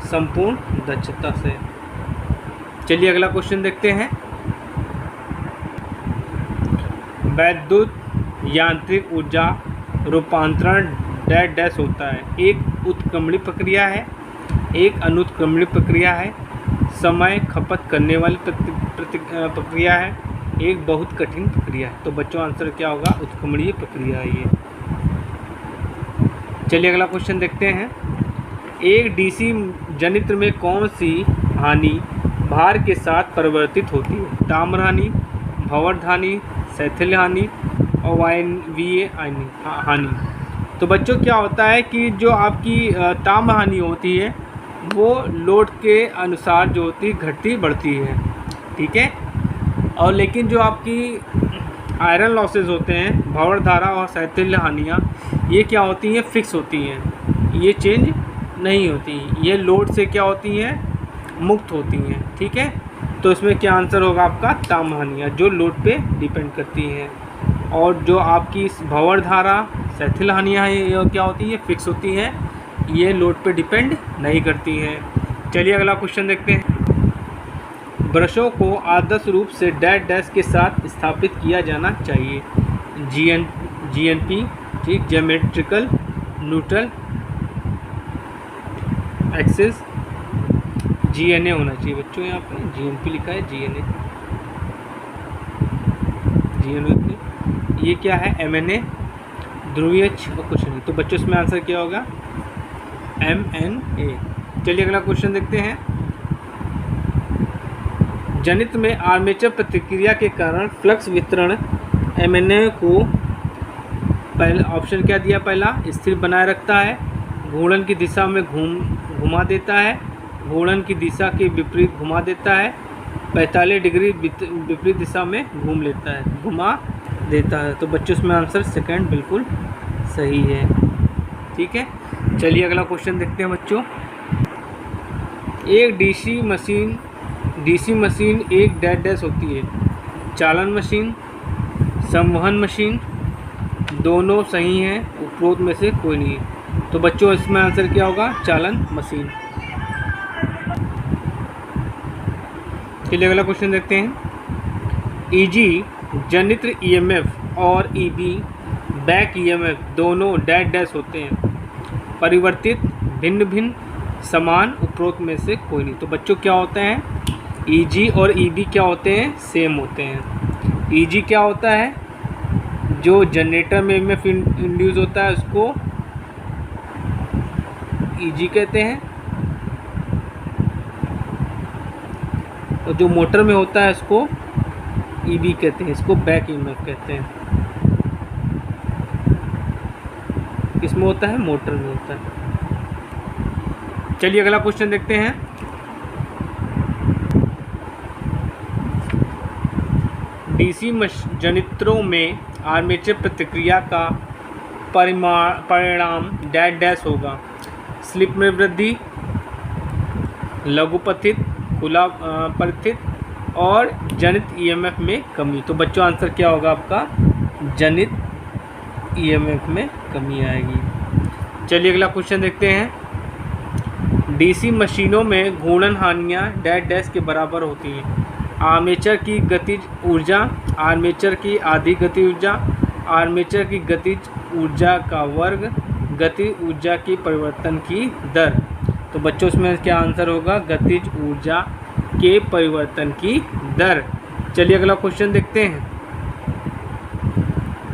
संपूर्ण दक्षता से। चलिए अगला क्वेश्चन देखते हैं। वैद्युत यांत्रिक ऊर्जा रूपांतरण डैश डैश होता है। एक उत्क्रमणीय प्रक्रिया है, एक अनुत्क्रमणीय प्रक्रिया है, समय खपत करने वाली प्रक्रिया है, एक बहुत कठिन प्रक्रिया है। तो बच्चों आंसर क्या होगा? उत्क्रमणीय प्रक्रिया है ये। चलिए अगला क्वेश्चन देखते हैं। एक डीसी जनित्र में कौन सी हानि भार के साथ परिवर्तित होती है? ताम्र हानि, भंवर हानि, शैथिल्य हानि और वायवीय हानि। तो बच्चों क्या होता है कि जो आपकी ताम्र हानि होती है वो लोड के अनुसार जो होती घटती बढ़ती है, ठीक है। और लेकिन जो आपकी आयरन लॉसेज होते हैं, भंवर धारा और शैथिल्य हानियाँ, ये क्या होती हैं? फिक्स होती हैं, ये चेंज नहीं होती, ये लोड से क्या होती हैं? मुक्त होती हैं, ठीक है। तो इसमें क्या आंसर होगा आपका? ताम्र हानियाँ, जो लोड पे डिपेंड करती हैं। और जो आपकी भंवर धारा, शैथिल्य हानियाँ हैं, ये क्या होती हैं? फिक्स होती हैं, ये लोड पे डिपेंड नहीं करती हैं। चलिए अगला क्वेश्चन देखते हैं। ब्रशों को आदर्श रूप से डैश डैश के साथ स्थापित किया जाना चाहिए। जीएनपी, ठीक, ज्योमेट्रिकल न्यूट्रल एक्सिस, जीएनए होना चाहिए बच्चों। यहाँ पे जीएनपी लिखा है, जीएनए, ये क्या है? एमएनए, ध्रुवीय और कुछ नहीं। तो बच्चों इसमें आंसर क्या होगा? एमएनए। चलिए अगला क्वेश्चन देखते हैं। जनित्र में आर्मेचर प्रतिक्रिया के कारण फ्लक्स वितरण एमएनए को पहला ऑप्शन क्या दिया? पहला, स्थिर बनाए रखता है, घूर्णन की दिशा में घुमा देता है, घूर्णन की दिशा के विपरीत घुमा देता है, 45 डिग्री विपरीत दिशा में घुमा देता है। तो बच्चों इसमें आंसर सेकंड बिल्कुल सही है, ठीक है। चलिए अगला क्वेश्चन देखते हैं बच्चों। एक डीसी मशीन एक डैश डैश होती है। चालन मशीन, संवहन मशीन, दोनों सही हैं, उपरोक्त में से कोई नहीं है। तो बच्चों इसमें आंसर क्या होगा? चालन मशीन। चलिए अगला क्वेश्चन देखते हैं। ईजी जनित्र ईएमएफ और ईबी बैक ईएमएफ दोनों डैश डैश होते हैं। परिवर्तित, भिन्न भिन्न, समान, उपरोक्त में से कोई नहीं। तो बच्चों क्या होते हैं? ईजी और ईबी क्या होते हैं? सेम होते हैं। ईजी क्या होता है? जो जनरेटर में ईएमएफ इंड्यूस होता है उसको ईजी कहते हैं, और जो मोटर में होता है उसको ईबी कहते हैं, इसको बैक ईएमएफ कहते हैं। किसमें होता है? मोटर में होता है। चलिए अगला क्वेश्चन देखते हैं। डीसी जनित्रों में आर्मेचर प्रतिक्रिया का परिणाम डैश डैश होगा। स्लिप में वृद्धि, लघुपथित, खुला परिथित और जनित ईएमएफ में कमी। तो बच्चों आंसर क्या होगा आपका? जनित ईएमएफ में कमी आएगी। चलिए अगला क्वेश्चन देखते हैं। डीसी मशीनों में घूर्णन हानियाँ डैश डैश के बराबर होती हैं। आर्मेचर की गतिज ऊर्जा, आर्मेचर की आधी गति ऊर्जा, आर्मेचर की गतिज ऊर्जा का वर्ग, गति ऊर्जा की परिवर्तन की दर। तो बच्चों इसमें क्या आंसर होगा? गतिज ऊर्जा के परिवर्तन की दर। चलिए अगला क्वेश्चन देखते हैं।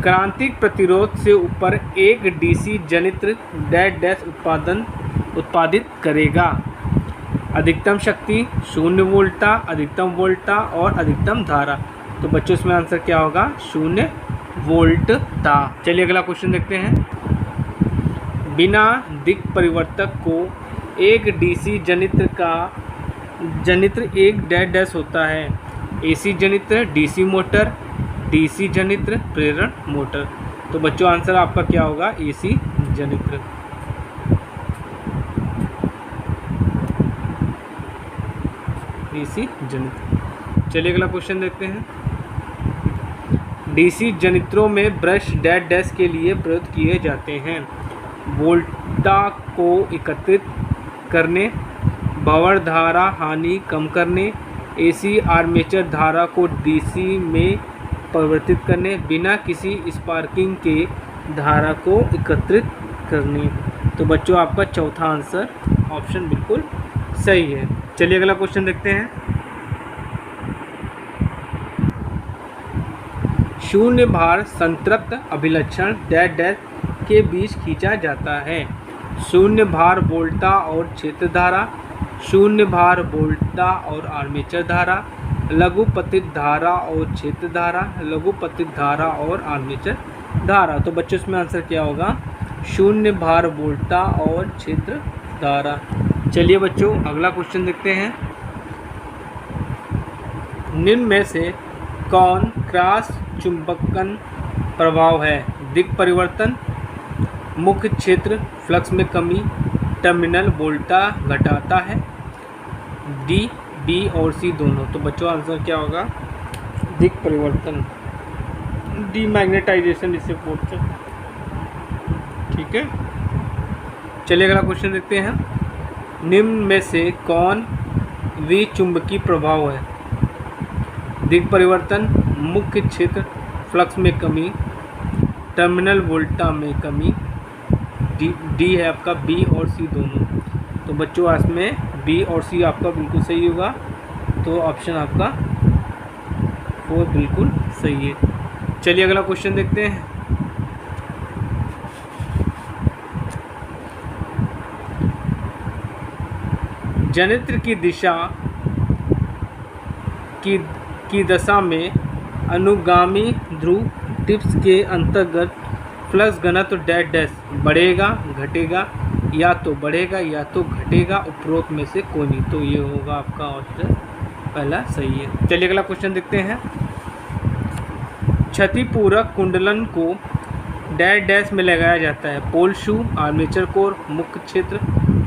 क्रांतिक प्रतिरोध से ऊपर एक डीसी जनित्र डैश डैश उत्पादित करेगा। अधिकतम शक्ति, शून्य वोल्टता, अधिकतम वोल्टता और अधिकतम धारा। तो बच्चों इसमें आंसर क्या होगा? शून्य वोल्टता। चलिए अगला क्वेश्चन देखते हैं। बिना दिक् परिवर्तक को एक डीसी जनित्र एक डैश डैश होता है। एसी जनित्र, डीसी मोटर, डीसी जनित्र, प्रेरण मोटर। तो बच्चों आंसर आपका क्या होगा? एसी जनित्र। डीसी जनित्र। चलिए अगला क्वेश्चन देखते हैं। डीसी जनित्रों में ब्रश डैश डैश के लिए प्रयुक्त किए जाते हैं। वोल्टा को एकत्रित करने, भंवर धारा हानि कम करने, एसी आर्मेचर धारा को डीसी में परिवर्तित करने, बिना किसी स्पार्किंग के धारा को एकत्रित करने। तो बच्चों आपका चौथा आंसर ऑप्शन बिल्कुल सही है। चलिए अगला क्वेश्चन देखते हैं। शून्य भार संतृप्त अभिलक्षण डैश डैश के बीच खींचा जाता है। शून्य भार वोल्टा और क्षेत्र धारा, शून्य भार वोल्टा और आर्मेचर धारा, लघुपतित धारा और क्षेत्र धारा, लघुपतित धारा और आर्मेचर धारा। तो बच्चों इसमें आंसर क्या होगा? शून्य भार वोल्टा और क्षेत्र धारा। चलिए बच्चों अगला क्वेश्चन देखते हैं। निम्न में से कौन क्रॉस चुंबकन प्रभाव है? दिक् परिवर्तन, मुख्य क्षेत्र फ्लक्स में कमी, टर्मिनल वोल्टा घटाता है, डी, बी और सी दोनों। तो बच्चों आंसर क्या होगा? दिक् परिवर्तन, डीमैग्नेटाइजेशन इसे बोलते हैं। ठीक है। चलिए अगला क्वेश्चन देखते हैं। निम्न में से कौन विचुंबकीय प्रभाव है? दिक् परिवर्तन, मुख्य क्षेत्र फ्लक्स में कमी, टर्मिनल वोल्टा में कमी, डी है आपका, बी और सी दोनों। तो बच्चों इसमें बी और सी आपका बिल्कुल सही होगा। तो ऑप्शन आपका 4 बिल्कुल सही है। चलिए अगला क्वेश्चन देखते हैं। जनित्र की दिशा की दशा में अनुगामी ध्रुव टिप्स के अंतर्गत फ्लक्स घनत्व डैश डैश बढ़ेगा घटेगा, या तो बढ़ेगा या तो घटेगा, उपरोक्त में से कोई नहीं। तो ये होगा आपका ऑप्शन पहला सही है। चलिए अगला क्वेश्चन देखते हैं। क्षतिपूरक कुंडलन को डैश डैश में लगाया जाता है। पोल शू, आर्मेचर कोर, मुख्य क्षेत्र,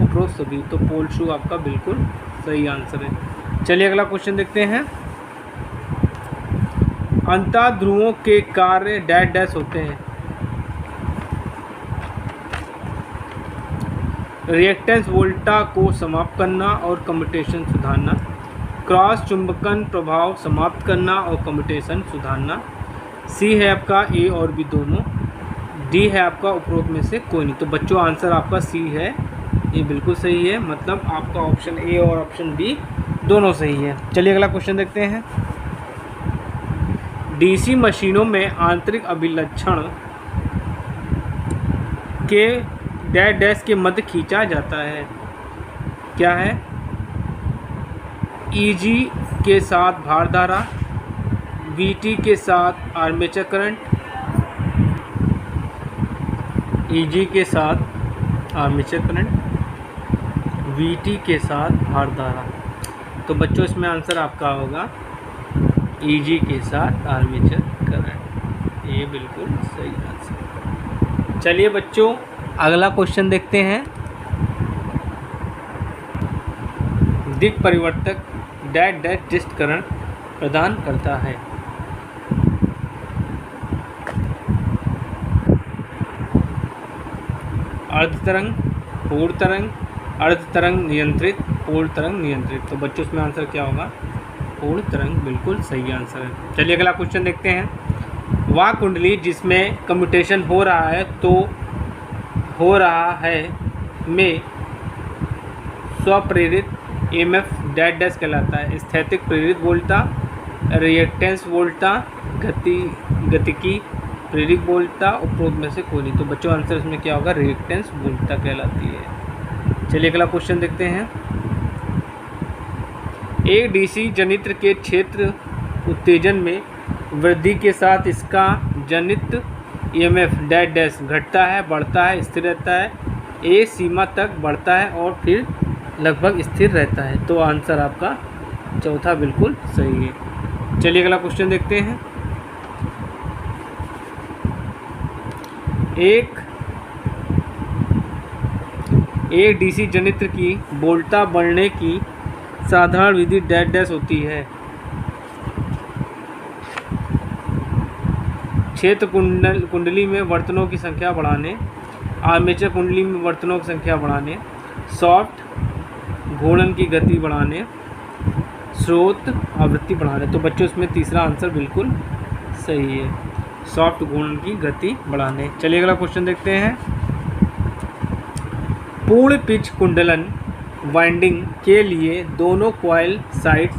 उपरोक्त सभी। तो पोल शू आपका बिल्कुल सही आंसर है। चलिए अगला क्वेश्चन देखते हैं। अंतःध्रुवों के कार्य डैश डैश होते हैं। रिएक्टेंस वोल्टा को समाप्त करना और कम्यूटेशन सुधारना, क्रॉस चुंबकन प्रभाव समाप्त करना और कम्यूटेशन सुधारना, सी है आपका ए और बी दोनों, डी है आपका उपरोक्त में से कोई नहीं। तो बच्चों आंसर आपका सी है, ये बिल्कुल सही है। मतलब आपका ऑप्शन ए और ऑप्शन बी दोनों सही है। चलिए अगला क्वेश्चन देखते हैं। डीसी मशीनों में आंतरिक अभिलक्षण के डैश डैश के मध्य खींचा जाता है। क्या है? ईजी के साथ भार धारा, वीटी के साथ आर्मेचर करंट, ईजी के साथ आर्मेचर करंट, वीटी के साथ भार धारा। तो बच्चों इसमें आंसर आपका होगा ईजी के साथ आर्मेचर करंट। ये बिल्कुल सही आंसर। चलिए बच्चों अगला क्वेश्चन देखते हैं। दिक् परिवर्तक डैश डैश डिस्ट करंट प्रदान करता है। अर्ध तरंग, पूर्ण तरंग, अर्ध तरंग नियंत्रित, पूर्ण तरंग नियंत्रित। तो बच्चों इसमें आंसर क्या होगा? पूर्ण तरंग बिल्कुल सही आंसर है। चलिए अगला क्वेश्चन देखते हैं। वह कुंडली जिसमें कम्यूटेशन हो रहा है में स्वप्रेरित EMF डैश डैश कहलाता है। स्थैतिक प्रेरित वोल्टा, रिएक्टेंस वोल्टा, गतिकी प्रेरित वोल्टा, उपरोक्त में से कोई नहीं। तो बच्चों आंसर इसमें क्या होगा? रिएक्टेंस वोल्टा कहलाती है। चलिए अगला क्वेश्चन देखते हैं। एक डीसी जनित्र के क्षेत्र उत्तेजन में वृद्धि के साथ इसका जनित EMF डैश डैश घटता है, बढ़ता है, स्थिर रहता है, एक सीमा तक बढ़ता है और फिर लगभग स्थिर रहता है। तो आंसर आपका चौथा बिल्कुल सही है। चलिए अगला क्वेश्चन देखते हैं। एक डीसी जनरेटर की वोल्टा बढ़ने की साधारण विधि डैश डैश होती है। क्षेत्र कुंडली में बर्तनों की संख्या बढ़ाने, आर्मेचर कुंडली में बर्तनों की संख्या बढ़ाने, सॉफ्ट घूर्णन की गति बढ़ाने, स्रोत आवृत्ति बढ़ाने। तो बच्चों इसमें तीसरा आंसर बिल्कुल सही है, सॉफ्ट घूर्णन की गति बढ़ाने। चलिए अगला क्वेश्चन देखते हैं। पूर्ण पिच कुंडलन वाइंडिंग के लिए दोनों कॉइल साइड्स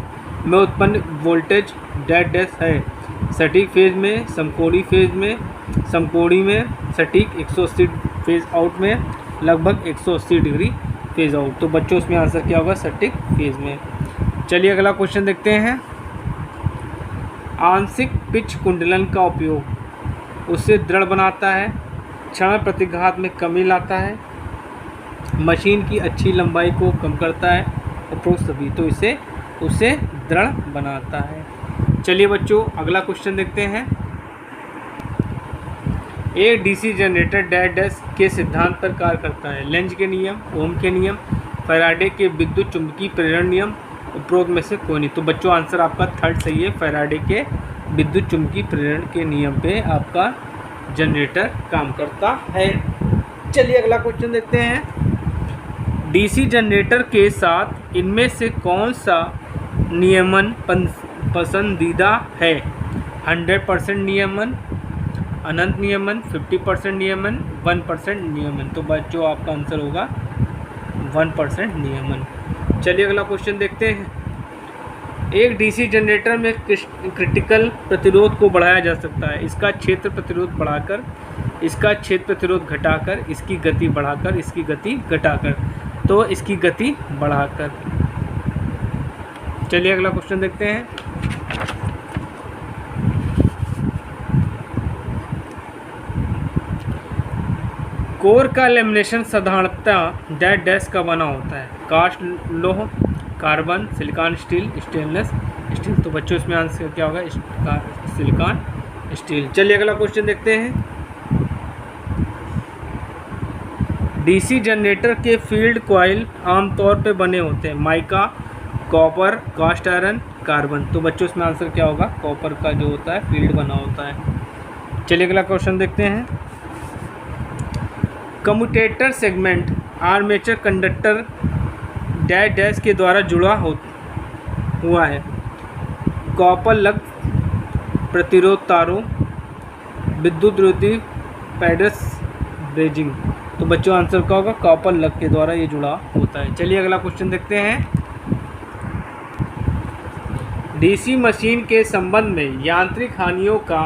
में उत्पन्न वोल्टेज डैश डैश है। सटीक फेज में, समकोणी फेज में, समकोणी में, सटीक 180 फेज आउट में, लगभग 180 डिग्री फेज आउट। तो बच्चों इसमें आंसर क्या होगा? सटीक फेज में। चलिए अगला क्वेश्चन देखते हैं। आंशिक पिच कुंडलन का उपयोग उसे दृढ़ बनाता है, क्षण प्रतिघात में कमी लाता है, मशीन की अच्छी लंबाई को कम करता है, उपरोक्त सभी। तो इसे उसे दृढ़ बनाता है। चलिए बच्चों अगला क्वेश्चन देखते हैं। एक डीसी जनरेटर डैश डैश के सिद्धांत पर कार्य करता है। लेंज के नियम, ओम के नियम, फैराडे के विद्युत चुंबकीय प्रेरण नियम, उपरोक्त में से कोई नहीं। तो बच्चों आंसर आपका थर्ड सही है, फैराडे के विद्युत चुंबकीय प्रेरण के नियम पे आपका जनरेटर काम करता है। चलिए अगला क्वेश्चन देखते हैं। डीसी जनरेटर के साथ इनमें से कौन सा नियमन पसंदीदा है? 100% नियमन, अनंत नियमन, 50% नियमन, 1% नियमन। तो बच्चों आपका आंसर होगा 1% नियमन। चलिए अगला क्वेश्चन देखते हैं। एक डीसी जनरेटर में क्रिटिकल प्रतिरोध को बढ़ाया जा सकता है। इसका क्षेत्र प्रतिरोध बढ़ाकर, इसका क्षेत्र प्रतिरोध घटाकर, इसकी गति बढ़ाकर, इसकी गति घटाकर। तो इसकी गति बढ़ाकर। चलिए अगला क्वेश्चन देखते हैं। कोर का लेमिनेशन साधारणतः डैश डैश का बना होता है। कास्ट लोह, carbon, silicon steel, stainless steel. तो बच्चों इसमें आंसर क्या होगा? Silicon steel. चलिए अगला क्वेश्चन देखते हैं। डीसी जनरेटर के फील्ड कॉइल आमतौर पे बने होते हैं। Mica, copper, cast iron, carbon. तो बच्चों इसमें आंसर क्या होगा? कॉपर का जो होता है फील्ड बना होता है। चलिए अगला क्वेश्चन देखते हैं। Commutator segment armature conductor dash dash के द्वारा जुड़ा हुआ है। कॉपर लग प्रतिरोध तारों, विद्युत रोधी पैडस ब्रेजिंग। तो बच्चों आंसर क्या होगा? कॉपर लग के द्वारा ये जुड़ा होता है। चलिए अगला क्वेश्चन देखते हैं। डीसी मशीन के संबंध में यांत्रिक हानियों का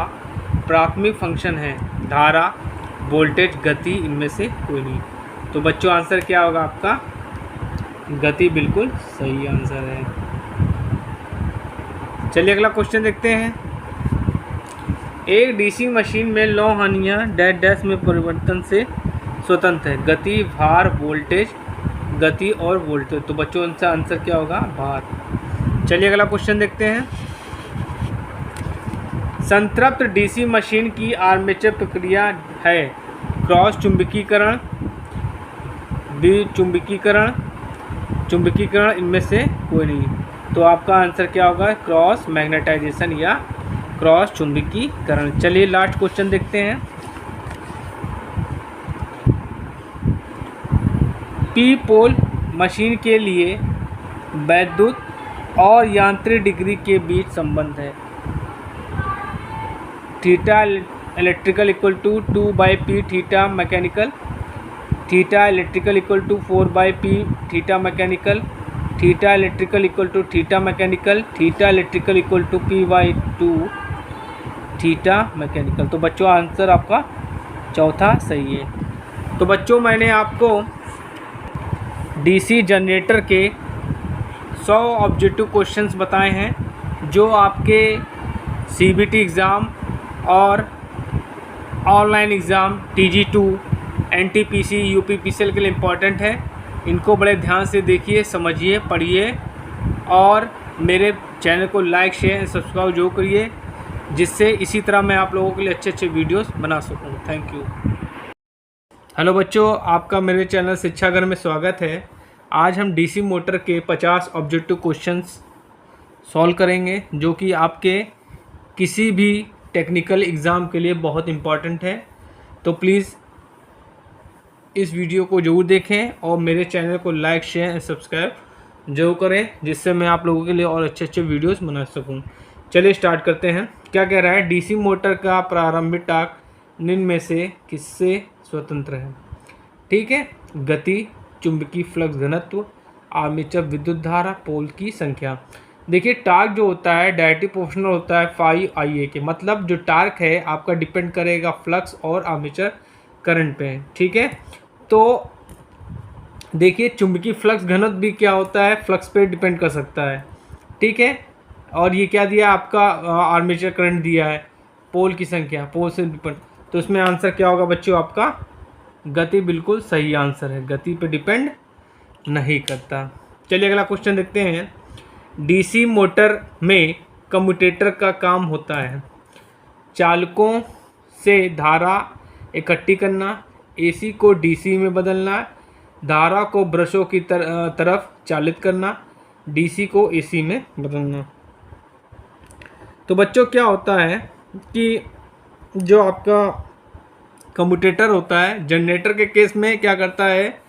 प्राथमिक फंक्शन है धारा, वोल्टेज, गति। इनमें से कोई नहीं। तो बच्चों आंसर क्या होगा आपका? गति बिल्कुल सही आंसर है। चलिए अगला क्वेश्चन देखते हैं। एक डीसी मशीन में लौ हानियाँ डैश डैश में परिवर्तन से स्वतंत्र है। गति, भार, वोल्टेज, गति और वोल्टेज। तो बच्चों इनका आंसर क्या होगा? भार। चलिए अगला क्वेश्चन देखते हैं। संतृप्त डीसी मशीन की आर्मेचर प्रक्रिया है क्रॉस चुंबकीकरण, विचुंबकीकरण, चुंबकीकरण। इनमें से कोई नहीं। तो आपका आंसर क्या होगा? क्रॉस मैग्नेटाइजेशन या क्रॉस चुंबकीकरण। चलिए लास्ट क्वेश्चन देखते हैं। पी पोल मशीन के लिए वैद्युत और यांत्रिक डिग्री के बीच संबंध है। Theta electrical equal to 2/p theta mechanical, theta electrical equal to 4/p theta mechanical, theta electrical equal to theta mechanical, theta electrical equal to p/2 theta mechanical. तो बच्चों आंसर आपका चौथा सही है। तो बच्चों मैंने आपको डीसी जनरेटर के 100 ऑब्जेक्टिव क्वेश्चंस बताए हैं जो आपके सीबीटी एग्ज़ाम और online exam TG2, NTPC, UPPCL के लिए इम्पॉर्टेंट है। इनको बड़े ध्यान से देखिए, समझिए, पढ़िए और मेरे चैनल को लाइक, शेयर, सब्सक्राइब जरूर करिए, जिससे इसी तरह मैं आप लोगों के लिए अच्छे अच्छे वीडियोस बना सकूं। Thank you. हेलो बच्चों, आपका मेरे चैनल शिक्षा घर में स्वागत है। आज हम डीसी मोटर के 50 ऑब्जेक्टिव क्वेश्चंस सॉल्व करेंगे, जो कि आपके किसी भी टेक्निकल एग्ज़ाम के लिए बहुत इम्पॉर्टेंट है। तो प्लीज़ इस वीडियो को ज़रूर देखें और मेरे चैनल को लाइक, शेयर एंड सब्सक्राइब जरूर करें, जिससे मैं आप लोगों के लिए और अच्छे अच्छे वीडियोस बना सकूं। चलिए स्टार्ट करते हैं। क्या कह रहा है? डीसी मोटर का प्रारंभिक टार्क निम्न में से किससे स्वतंत्र है? ठीक है, गति, चुंबकीय फ्लक्स घनत्व, आर्मेचर विद्युत धारा, पोल की संख्या। देखिए, टार्क जो होता है डायरेक्टली प्रोपोर्शनल होता है 5Ia के, मतलब जो टार्क है आपका डिपेंड करेगा फ्लक्स और आर्मेचर करंट पे। ठीक है, तो देखिए चुंबकीय फ्लक्स घनत्व भी क्या होता है, फ्लक्स पे डिपेंड कर सकता है। ठीक है, और ये क्या दिया आपका, आर्मेचर करंट दिया है। पोल की संख्या, पोल से डिपेंड, तो इसमें आंसर क्या होगा बच्चों आपका? गति बिल्कुल सही आंसर है, गति पे डिपेंड नहीं करता। चलिए अगला क्वेश्चन देखते हैं। डीसी मोटर में कम्यूटेटर का काम होता है चालकों से धारा इकट्ठी करना, एसी को डीसी में बदलना, धारा को ब्रशों की तरफ चालित करना, डीसी को एसी में बदलना। तो बच्चों क्या होता है कि जो आपका कम्यूटेटर होता है, जनरेटर के केस में क्या करता है,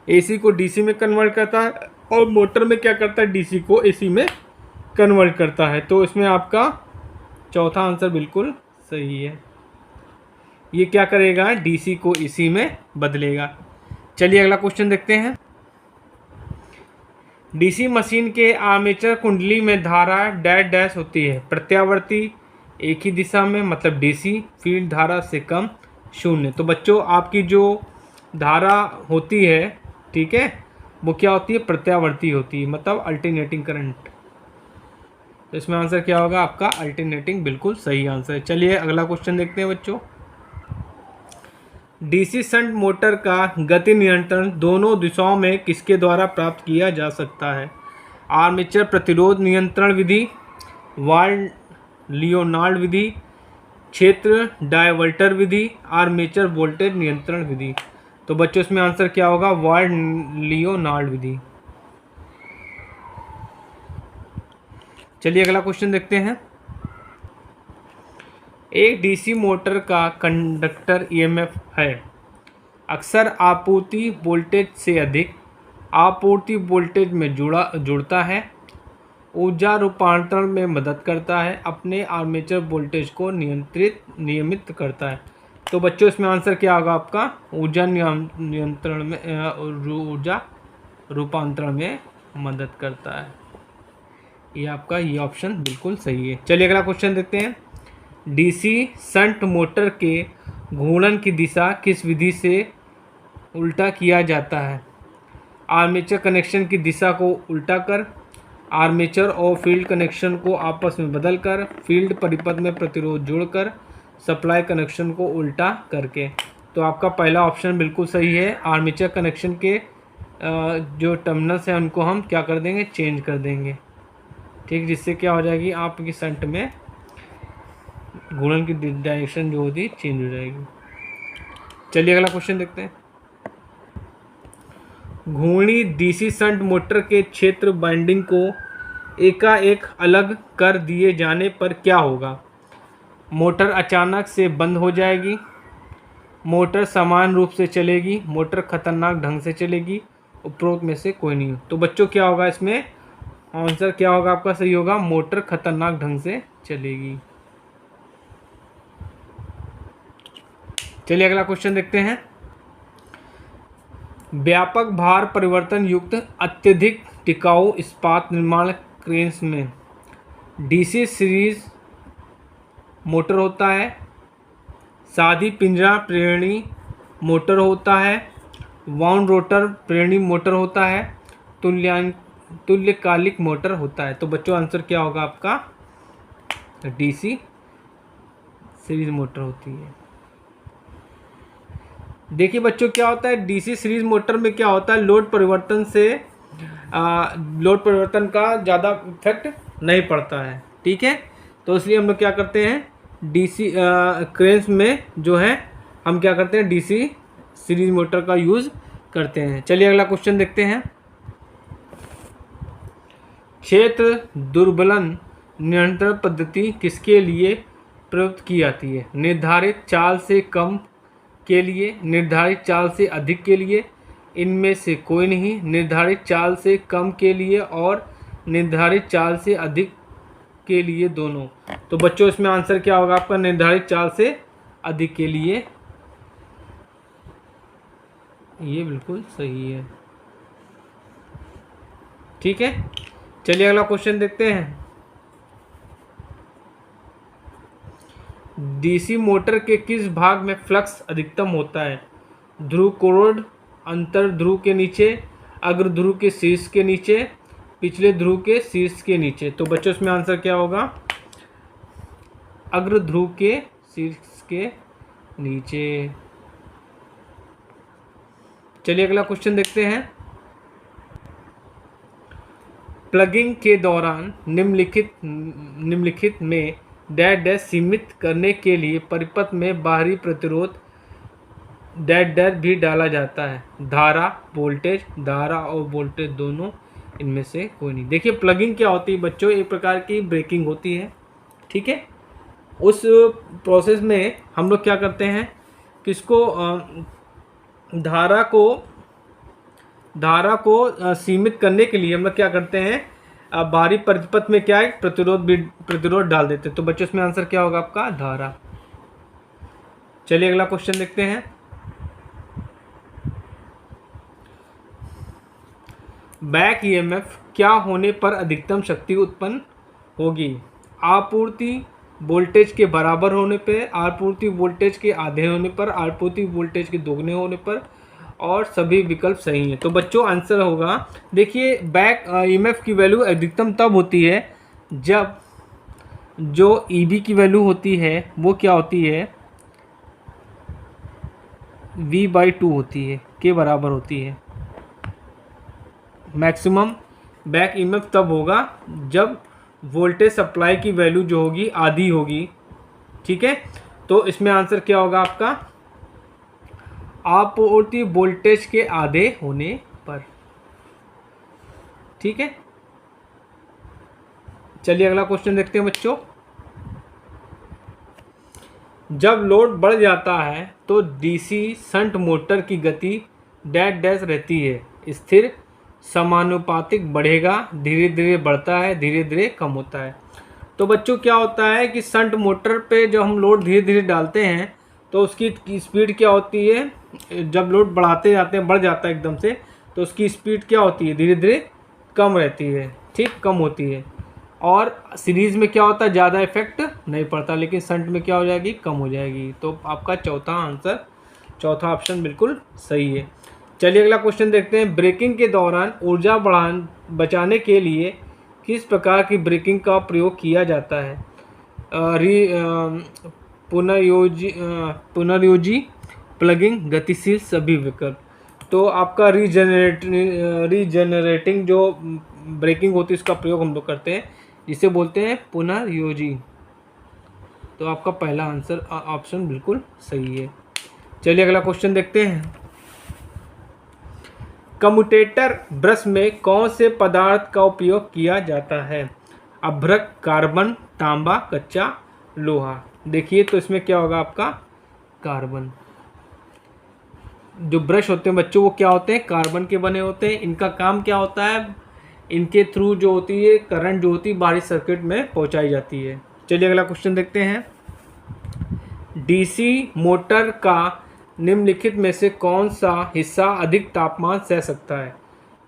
एसी को डीसी में कन्वर्ट करता है, और मोटर में क्या करता है, डीसी को एसी में कन्वर्ट करता है। तो इसमें आपका चौथा आंसर बिल्कुल सही है। ये क्या करेगा, डीसी को एसी में बदलेगा। चलिए अगला क्वेश्चन देखते हैं। डीसी मशीन के आर्मेचर कुंडली में धारा डैश डैश होती है, प्रत्यावर्ती, एक ही दिशा में, मतलब डीसी, फील्ड धारा से कम, शून्य। तो बच्चों आपकी जो धारा होती है, ठीक है, वो क्या होती है, प्रत्यावर्ती होती है, मतलब अल्टरनेटिंग करंट। तो इसमें आंसर क्या होगा आपका? अल्टरनेटिंग, बिल्कुल सही आंसर है। चलिए अगला क्वेश्चन देखते हैं बच्चों। डीसी शंट मोटर का गति नियंत्रण दोनों दिशाओं में किसके द्वारा प्राप्त किया जा सकता है? आर्मेचर प्रतिरोध नियंत्रण विधि, वाल्ड लियोनार्ड विधि, क्षेत्र डायवर्टर विधि, आर्मेचर वोल्टेज नियंत्रण विधि। तो बच्चों इसमें आंसर क्या होगा? वाल्ड लियोनार्ड विधि। चलिए अगला क्वेश्चन देखते हैं। एक डीसी मोटर का कंडक्टर ईएमएफ है, अक्सर आपूर्ति वोल्टेज से अधिक आपूर्ति वोल्टेज में जुड़ता है, ऊर्जा रूपांतरण में मदद करता है, अपने आर्मेचर वोल्टेज को नियमित करता है। तो बच्चों इसमें आंसर क्या होगा आपका? ऊर्जा नियंत्रण में, ऊर्जा रूपांतरण में मदद करता है। ये आपका ये ऑप्शन बिल्कुल सही है। चलिए अगला क्वेश्चन देखते हैं। डीसी शंट मोटर के घूर्णन की दिशा किस विधि से उल्टा किया जाता है? आर्मेचर कनेक्शन की दिशा को उल्टा कर, आर्मेचर और फील्ड कनेक्शन को आपस में बदलकर, फील्ड परिपथ में प्रतिरोध जोड़कर, सप्लाई कनेक्शन को उल्टा करके। तो आपका पहला ऑप्शन बिल्कुल सही है। आर्मेचर कनेक्शन के जो टर्मिनल्स हैं उनको हम क्या कर देंगे, चेंज कर देंगे। ठीक, जिससे क्या हो जाएगी आपकी शंट में घूर्णन की डायरेक्शन जो होती है चेंज हो जाएगी। चलिए अगला क्वेश्चन देखते हैं। घूर्णी डीसी शंट मोटर के क्षेत्र वाइंडिंग को एकाएक अलग कर दिए जाने पर क्या होगा? मोटर अचानक से बंद हो जाएगी, मोटर समान रूप से चलेगी, मोटर खतरनाक ढंग से चलेगी, उपरोक्त में से कोई नहीं। तो बच्चों क्या होगा इसमें आंसर क्या होगा आपका? सही होगा, मोटर खतरनाक ढंग से चलेगी। चलिए अगला क्वेश्चन देखते हैं। व्यापक भार परिवर्तन युक्त अत्यधिक टिकाऊ इस्पात निर्माण क्रेन्स में डीसी सीरीज मोटर होता है, सादी पिंजरा प्रेरणी मोटर होता है, वाउंड रोटर प्रेरणी मोटर होता है, तुल्यकालिक मोटर होता है। तो बच्चों आंसर क्या होगा आपका? डीसी सीरीज मोटर होती है। देखिए बच्चों क्या होता है, डीसी सीरीज मोटर में क्या होता है, लोड परिवर्तन का ज़्यादा इफेक्ट नहीं पड़ता है। ठीक है, तो इसलिए हम लोग क्या करते हैं, डीसी क्रेन्स में जो है हम क्या करते हैं, डीसी सीरीज मोटर का यूज़ करते हैं। चलिए अगला क्वेश्चन देखते हैं। क्षेत्र दुर्बलन नियंत्रण पद्धति किसके लिए प्रयुक्त की जाती है? निर्धारित चाल से कम के लिए, निर्धारित चाल से अधिक के लिए, इनमें से कोई नहीं, निर्धारित चाल से कम के लिए और निर्धारित चाल से अधिक के लिए दोनों। तो बच्चों इसमें आंसर क्या होगा आपका? निर्धारित चाल से अधिक के लिए, ये बिल्कुल सही है। ठीक है, चलिए अगला क्वेश्चन देखते हैं। डीसी मोटर के किस भाग में फ्लक्स अधिकतम होता है? ध्रुव कोण, अंतर ध्रुव के नीचे, अग्र ध्रुव के शीर्ष के नीचे, पिछले ध्रुव के शीर्ष के नीचे। तो बच्चों इसमें आंसर क्या होगा? अग्र ध्रुव के शीर्ष के नीचे। चलिए अगला क्वेश्चन देखते हैं। प्लगिंग के दौरान निम्नलिखित में डैश डैश सीमित करने के लिए परिपथ में बाहरी प्रतिरोध डैश डैश भी डाला जाता है। धारा और वोल्टेज दोनों, इनमें से कोई नहीं। देखिए प्लगिंग क्या होती है बच्चों? एक प्रकार की ब्रेकिंग होती है। ठीक है, उस प्रोसेस में हम लोग क्या करते हैं, किसको धारा को सीमित करने के लिए हम लोग क्या करते हैं, बाहरी परिपथ में क्या है, प्रतिरोध डाल देते हैं। तो बच्चों इसमें आंसर क्या होगा आपका? धारा। चलिए अगला क्वेश्चन देखते हैं। बैक ईएमएफ क्या होने पर अधिकतम शक्ति उत्पन्न होगी? आपूर्ति वोल्टेज के बराबर होने पर, आपूर्ति वोल्टेज के आधे होने पर, आपूर्ति वोल्टेज के दोगुने होने पर, और सभी विकल्प सही हैं। तो बच्चों आंसर होगा, देखिए बैक ईएमएफ की वैल्यू अधिकतम तब होती है जब जो ईबी की वैल्यू होती है वो क्या होती है? V/2 होती है, के बराबर होती है। मैक्सिमम बैक ईएमएफ तब होगा जब वोल्टेज सप्लाई की वैल्यू जो होगी आधी होगी। ठीक है, तो इसमें आंसर क्या होगा आपका? आपूर्ति वोल्टेज के आधे होने पर। ठीक है, चलिए अगला क्वेश्चन देखते हैं बच्चों। जब लोड बढ़ जाता है तो डीसी शंट मोटर की गति डैश डैश रहती है। स्थिर, समानुपातिक, बढ़ेगा, धीरे धीरे बढ़ता है, धीरे धीरे कम होता है। तो बच्चों क्या होता है कि शंट मोटर पे जब हम लोड धीरे धीरे डालते हैं तो उसकी स्पीड क्या होती है? जब लोड बढ़ाते जाते हैं, बढ़ जाता है एकदम से, तो उसकी स्पीड क्या होती है? धीरे धीरे कम रहती है। ठीक, कम होती है। और सीरीज़ में क्या होता है? ज़्यादा इफेक्ट नहीं पड़ता, लेकिन शंट में क्या हो जाएगी? कम हो जाएगी। तो आपका चौथा ऑप्शन बिल्कुल सही है। चलिए अगला क्वेश्चन देखते हैं। ब्रेकिंग के दौरान ऊर्जा बचाने के लिए किस प्रकार की ब्रेकिंग का प्रयोग किया जाता है? पुनर्योजी, प्लगिंग, गतिशील, सभी विकल्प। तो आपका रीजनरेटिंग जो ब्रेकिंग होती है उसका प्रयोग हम लोग करते हैं, जिसे बोलते हैं पुनर्योजी। तो आपका पहला आंसर ऑप्शन बिल्कुल सही है। चलिए अगला क्वेश्चन देखते हैं। कम्यूटेटर ब्रश में कौन से पदार्थ का उपयोग किया जाता है? अभ्रक, कार्बन, तांबा, कच्चा लोहा। देखिए तो इसमें क्या होगा आपका? कार्बन। जो ब्रश होते हैं बच्चों वो क्या होते हैं? कार्बन के बने होते हैं। इनका काम क्या होता है? इनके थ्रू जो होती है करंट जो होती है बाहरी सर्किट में पहुंचाई जाती है। चलिए अगला क्वेश्चन देखते हैं। डीसी मोटर का निम्नलिखित में से कौन सा हिस्सा अधिक तापमान सह सकता है?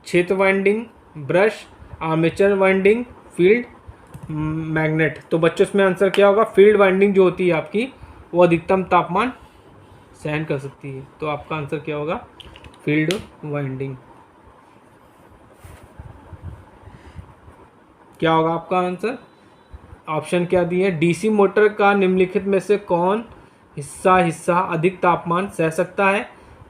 क्षेत्र winding, brush, armature winding, field magnet. तो बच्चों इसमें आंसर क्या होगा? फील्ड वाइंडिंग जो होती है आपकी वो अधिकतम तापमान सहन कर सकती है। तो आपका आंसर क्या होगा? Field winding. क्या होगा आपका आंसर? ऑप्शन क्या दिए? डीसी मोटर का निम्नलिखित में से कौन हिस्सा अधिक तापमान सह सकता है?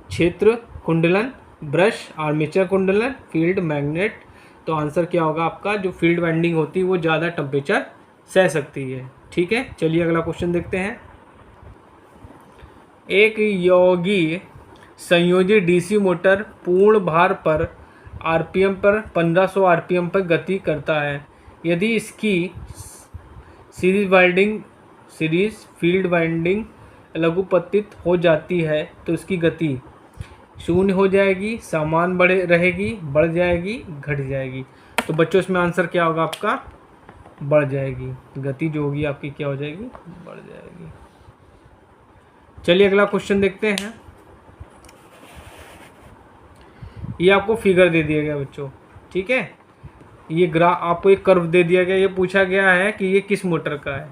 क्षेत्र कुंडलन, ब्रश, आर्मेचर कुंडलन, फील्ड मैग्नेट। तो आंसर क्या होगा आपका? जो फील्ड वाइंडिंग होती है वो ज़्यादा टेम्परेचर सह सकती है। ठीक है, चलिए अगला क्वेश्चन देखते हैं। एक योगी संयोजित डीसी मोटर पूर्ण भार पर आरपीएम पर 1500 आरपीएम पर गति करता है। यदि इसकी सीरीज फील्ड वाइंडिंग लघुपतित हो जाती है तो इसकी गति शून्य हो जाएगी, समान रहेगी, बढ़ जाएगी, घट जाएगी। तो बच्चों इसमें आंसर क्या होगा आपका? बढ़ जाएगी। गति जो होगी आपकी क्या हो जाएगी? बढ़ जाएगी। चलिए अगला क्वेश्चन देखते हैं। ये आपको फिगर दे दिया गया बच्चों, ठीक है। ये आपको एक कर्व दे दिया गया। ये पूछा गया है कि ये किस मोटर का है।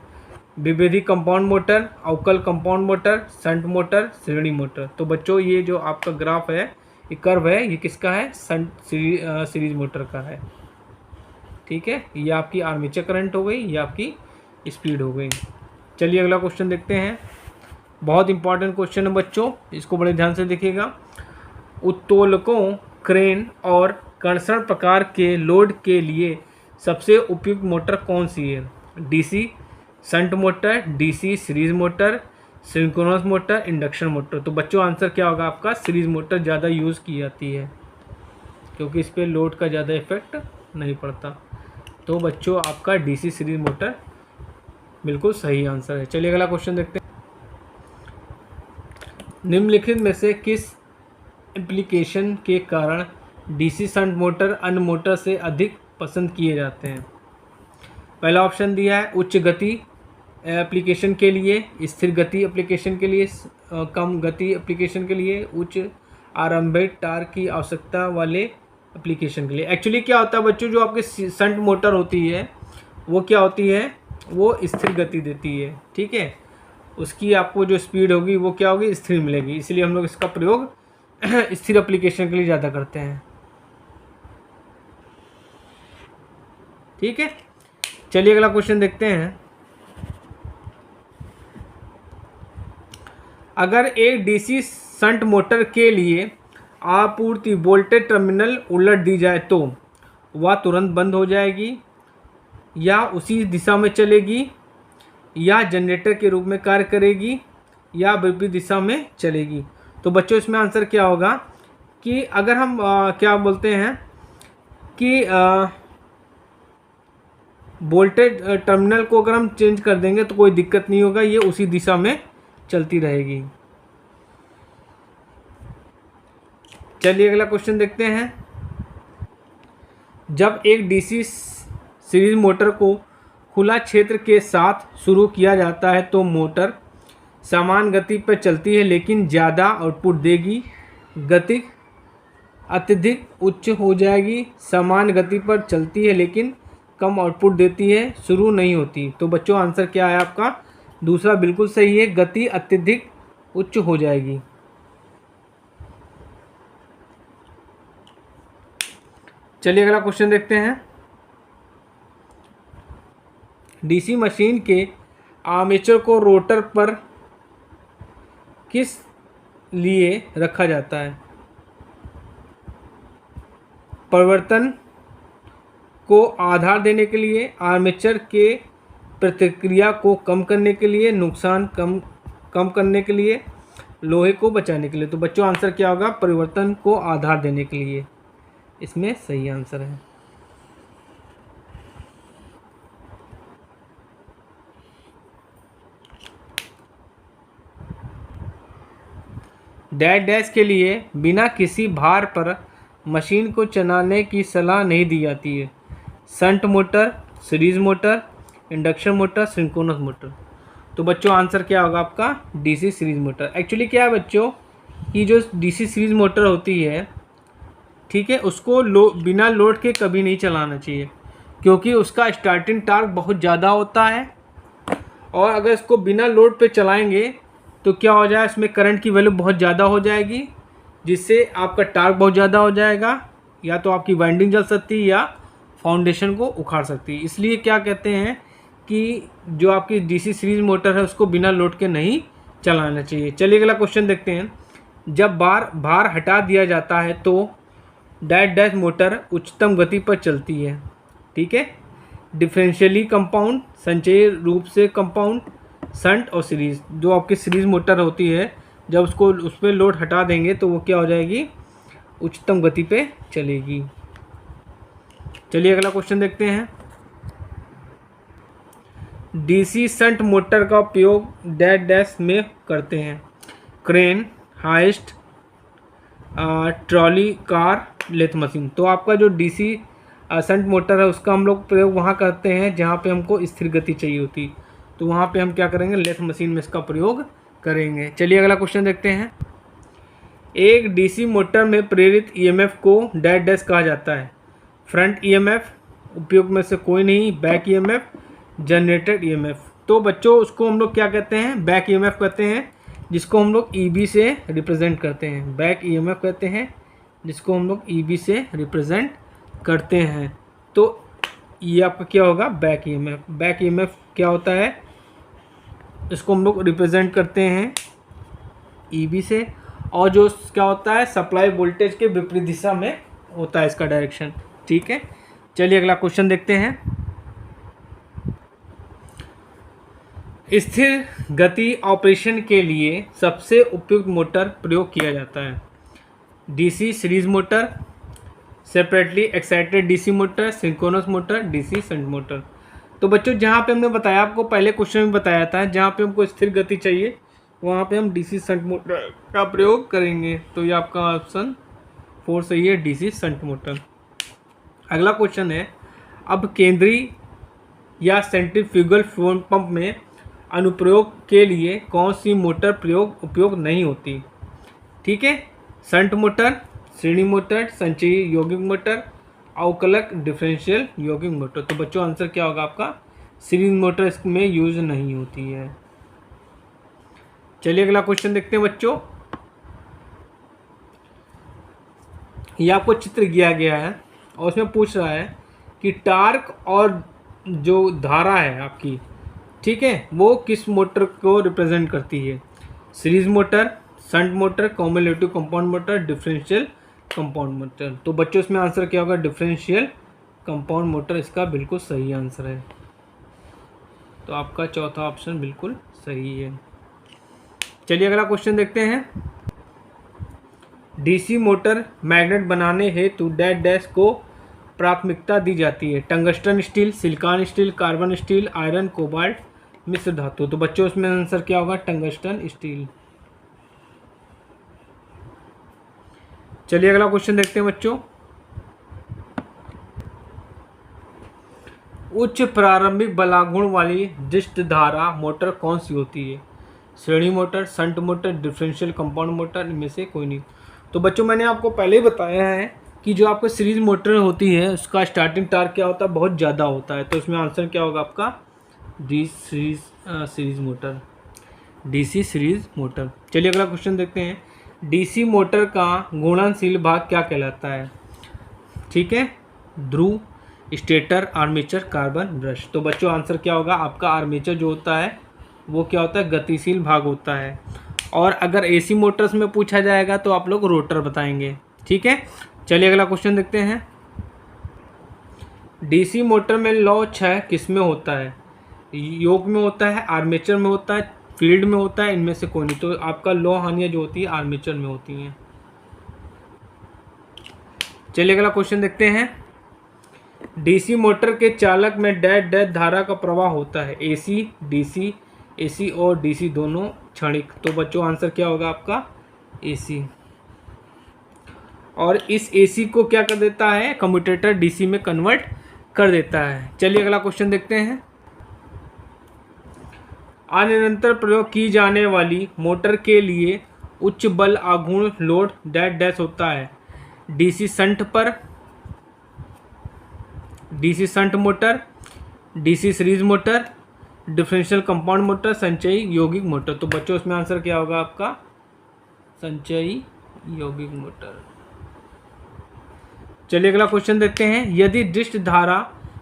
विभेदी कंपाउंड मोटर, अवकल कंपाउंड मोटर, शंट मोटर, श्रेणी मोटर। तो बच्चों ये जो आपका ग्राफ है, ये कर्व है, ये किसका है? सीरीज मोटर का है, ठीक है। ये आपकी आर्मेचर करंट हो गई, ये आपकी स्पीड हो गई। चलिए अगला क्वेश्चन देखते हैं। बहुत इंपॉर्टेंट क्वेश्चन है बच्चों, इसको बड़े ध्यान से देखिएगा। उत्तोलकों, क्रेन और कर्षण प्रकार के लोड के लिए सबसे उपयुक्त मोटर कौन सी है? DC shunt motor, DC series motor, synchronous motor, induction motor. तो बच्चों आंसर क्या होगा आपका? सीरीज मोटर ज़्यादा यूज़ की जाती है क्योंकि इस पर लोड का ज़्यादा इफेक्ट नहीं पड़ता। तो बच्चों आपका डीसी सीरीज मोटर बिल्कुल सही आंसर है। चलिए अगला क्वेश्चन देखते हैं। निम्नलिखित में से किस एप्लीकेशन के कारण डीसी शंट मोटर अन्य मोटर से अधिक पसंद किए जाते हैं? पहला ऑप्शन दिया है उच्च गति एप्लीकेशन के लिए, स्थिर गति एप्लीकेशन के लिए, कम गति एप्लीकेशन के लिए, उच्च आरंभिक टार्क की आवश्यकता वाले एप्लीकेशन के लिए। एक्चुअली क्या होता है बच्चों, जो आपके शंट मोटर होती है वो क्या होती है? वो स्थिर गति देती है, ठीक है। उसकी आपको जो स्पीड होगी वो क्या होगी? स्थिर मिलेगी। इसलिए हम लोग इसका प्रयोग स्थिर एप्लीकेशन के लिए ज़्यादा करते हैं, ठीक है। चलिए अगला क्वेश्चन देखते हैं। अगर एक डीसी शंट मोटर के लिए आपूर्ति वोल्टेज टर्मिनल उलट दी जाए तो वह तुरंत बंद हो जाएगी, या उसी दिशा में चलेगी, या जनरेटर के रूप में कार्य करेगी, या विपरीत दिशा में चलेगी। तो बच्चों इसमें आंसर क्या होगा कि अगर हम क्या बोलते हैं कि वोल्टेज टर्मिनल को अगर हम चेंज कर देंगे तो कोई दिक्कत नहीं होगा, ये उसी दिशा में चलती रहेगी। चलिए अगला क्वेश्चन देखते हैं। जब एक डीसी सीरीज मोटर को खुला क्षेत्र के साथ शुरू किया जाता है तो मोटर समान गति पर चलती है लेकिन ज़्यादा आउटपुट देगी। गति अत्यधिक उच्च हो जाएगी। समान गति पर चलती है लेकिन कम आउटपुट देती है, शुरू नहीं होती। तो बच्चों आंसर क्या है आपका? दूसरा बिल्कुल सही है, गति अत्यधिक उच्च हो जाएगी। चलिए अगला क्वेश्चन देखते हैं। डीसी मशीन के आर्मेचर को रोटर पर किस लिए रखा जाता है? परिवर्तन को आधार देने के लिए, आर्मेचर के प्रतिक्रिया को कम करने के लिए, नुकसान कम करने के लिए, लोहे को बचाने के लिए। तो बच्चों आंसर क्या होगा? परिवर्तन को आधार देने के लिए, इसमें सही आंसर है। डैश के लिए बिना किसी भार पर मशीन को चलाने की सलाह नहीं दी जाती है। Shunt motor, series motor, induction motor, synchronous motor. तो बच्चों आंसर क्या होगा आपका? DC series motor. एक्चुअली क्या है बच्चों कि जो डीसी सीरीज मोटर होती है, ठीक है, उसको बिना लोड के कभी नहीं चलाना चाहिए क्योंकि उसका स्टार्टिंग टार्क बहुत ज़्यादा होता है और अगर इसको बिना लोड पे चलाएंगे तो क्या हो जाए, इसमें करंट की वैल्यू बहुत ज़्यादा हो जाएगी जिससे आपका टार्क बहुत ज़्यादा हो जाएगा, या तो आपकी वाइंडिंग जल सकती है या फाउंडेशन को उखाड़ सकती है। इसलिए क्या कहते हैं कि जो आपकी डीसी सीरीज मोटर है उसको बिना लोड के नहीं चलाना चाहिए। चलिए अगला क्वेश्चन देखते हैं। जब भार हटा दिया जाता है तो डैश मोटर उच्चतम गति पर चलती है, ठीक है। डिफरेंशियली कंपाउंड, संचयी रूप से कंपाउंड, शंट और सीरीज। जो आपकी सीरीज मोटर होती है जब उसको उस पर लोड हटा देंगे तो वो क्या हो जाएगी, उच्चतम गति पे चलेगी। चलिए अगला क्वेश्चन देखते हैं। डीसी शंट मोटर का उपयोग डैश डैश में करते हैं। Crane, hoist, trolley, car, lathe machine. तो आपका जो डीसी शंट मोटर है उसका हम लोग प्रयोग वहाँ करते हैं जहाँ पे हमको स्थिर गति चाहिए होती, तो वहाँ पे हम क्या करेंगे, लेथ मशीन में इसका प्रयोग करेंगे। चलिए अगला क्वेश्चन देखते हैं। एक डीसी मोटर में प्रेरित ईएमएफ को डैश डैश कहा जाता है। फ्रंट ईएमएफ, उपयोग में से कोई नहीं, बैक ईएमएफ, जनरेटेड ईएमएफ। तो बच्चों उसको हम लोग क्या कहते हैं, बैक ईएमएफ कहते हैं, जिसको हम लोग ईबी से रिप्रेजेंट करते हैं। बैक ईएमएफ कहते हैं जिसको हम लोग ईबी से रिप्रेजेंट करते हैं। तो ये आपका क्या होगा, बैक ईएमएफ। बैक ईएमएफ क्या होता है, इसको हम लोग रिप्रेजेंट करते हैं ईबी से, और जो क्या होता है, सप्लाई वोल्टेज के विपरीत दिशा में होता है इसका डायरेक्शन। ठीक है, चलिए अगला क्वेश्चन देखते हैं। स्थिर गति ऑपरेशन के लिए सबसे उपयुक्त मोटर प्रयोग किया जाता है। DC series motor, separately excited DC motor, synchronous motor, DC shunt motor. तो बच्चों जहाँ पे हमने बताया, आपको पहले क्वेश्चन में बताया था, जहाँ पे हमको स्थिर गति चाहिए वहाँ पे हम डीसी शंट मोटर का प्रयोग करेंगे। तो ये आपका ऑप्शन 4 सही है, डीसी शंट मोटर। अगला क्वेश्चन है, अब केंद्रीय या सेंट्रीफ्यूगल पंप में अनुप्रयोग के लिए कौन सी मोटर उपयोग नहीं होती। ठीक है, शंट मोटर, श्रेणी मोटर, संचयी यौगिक मोटर, अवकलक डिफरेंशियल यौगिक मोटर। तो बच्चों आंसर क्या होगा आपका, सीरीज मोटर इसमें यूज नहीं होती है। चलिए अगला क्वेश्चन देखते हैं बच्चों। ये आपको चित्र दिया गया है और उसमें पूछ रहा है कि टार्क और जो धारा है आपकी, ठीक है, वो किस मोटर को रिप्रेजेंट करती है। Series motor, shunt motor, cumulative compound motor, differential compound motor. तो बच्चों इसमें आंसर क्या होगा, डिफरेंशियल कंपाउंड मोटर इसका बिल्कुल सही आंसर है। तो आपका चौथा ऑप्शन बिल्कुल सही है। चलिए अगला क्वेश्चन देखते हैं। डीसी मोटर मैग्नेट बनाने हेतु डैश डैश को प्राथमिकता दी जाती है। Tungsten steel, silicon steel, carbon steel, iron, cobalt, मिश्र धातु। तो बच्चों इसमें आंसर क्या होगा, टंगस्टन स्टील। चलिए अगला क्वेश्चन देखते हैं बच्चों। उच्च प्रारंभिक बलागुण वाली दृष्ट धारा मोटर कौन सी होती है। श्रेणी motor, shunt motor, differential compound motor, इनमें से कोई नहीं। तो बच्चों मैंने आपको पहले ही बताया है कि जो आपको सीरीज मोटर होती है उसका स्टार्टिंग टार्क क्या होता है, बहुत ज़्यादा होता है। तो इसमें आंसर क्या होगा आपका, D series motor, DC series motor. चलिए अगला क्वेश्चन देखते हैं। डीसी मोटर का घूर्णनशील भाग क्या कहलाता है। ठीक है, ध्रुव, स्टेटर, आर्मेचर, कार्बन ब्रश। तो बच्चों आंसर क्या होगा आपका, आर्मेचर जो होता है वो क्या होता है, गतिशील भाग होता है। और अगर एसी मोटर्स में पूछा जाएगा तो आप लोग रोटर बताएंगे। ठीक है, चलिए अगला क्वेश्चन देखते हैं। डीसी मोटर में लौ 6 किस में होता है। योग में होता है, आर्मेचर में होता है, फील्ड में होता है, इनमें से कोई नहीं। तो आपका लौ हानियाँ जो होती है आर्मेचर में होती हैं। चलिए अगला क्वेश्चन देखते हैं। डीसी मोटर के चालक में डैश डैश धारा का प्रवाह होता है। एसी, डीसी, एसी और डीसी दोनों क्षणिक। तो बच्चों आंसर क्या होगा आपका, एसी। और इस एसी को क्या कर देता है, कम्यूटेटर डीसी में कन्वर्ट कर देता है। चलिए अगला क्वेश्चन देखते हैं। अनिरंतर प्रयोग की जाने वाली मोटर के लिए उच्च बल आघूर्ण लोड डैश डैश होता है। डीसी शंट पर, DC shunt motor, DC series motor, differential compound motor, संचयी यौगिक मोटर। तो बच्चों इसमें आंसर क्या होगा आपका, संचयी यौगिक मोटर। चलिए अगला क्वेश्चन देखते हैं। यदि दृष्ट धारा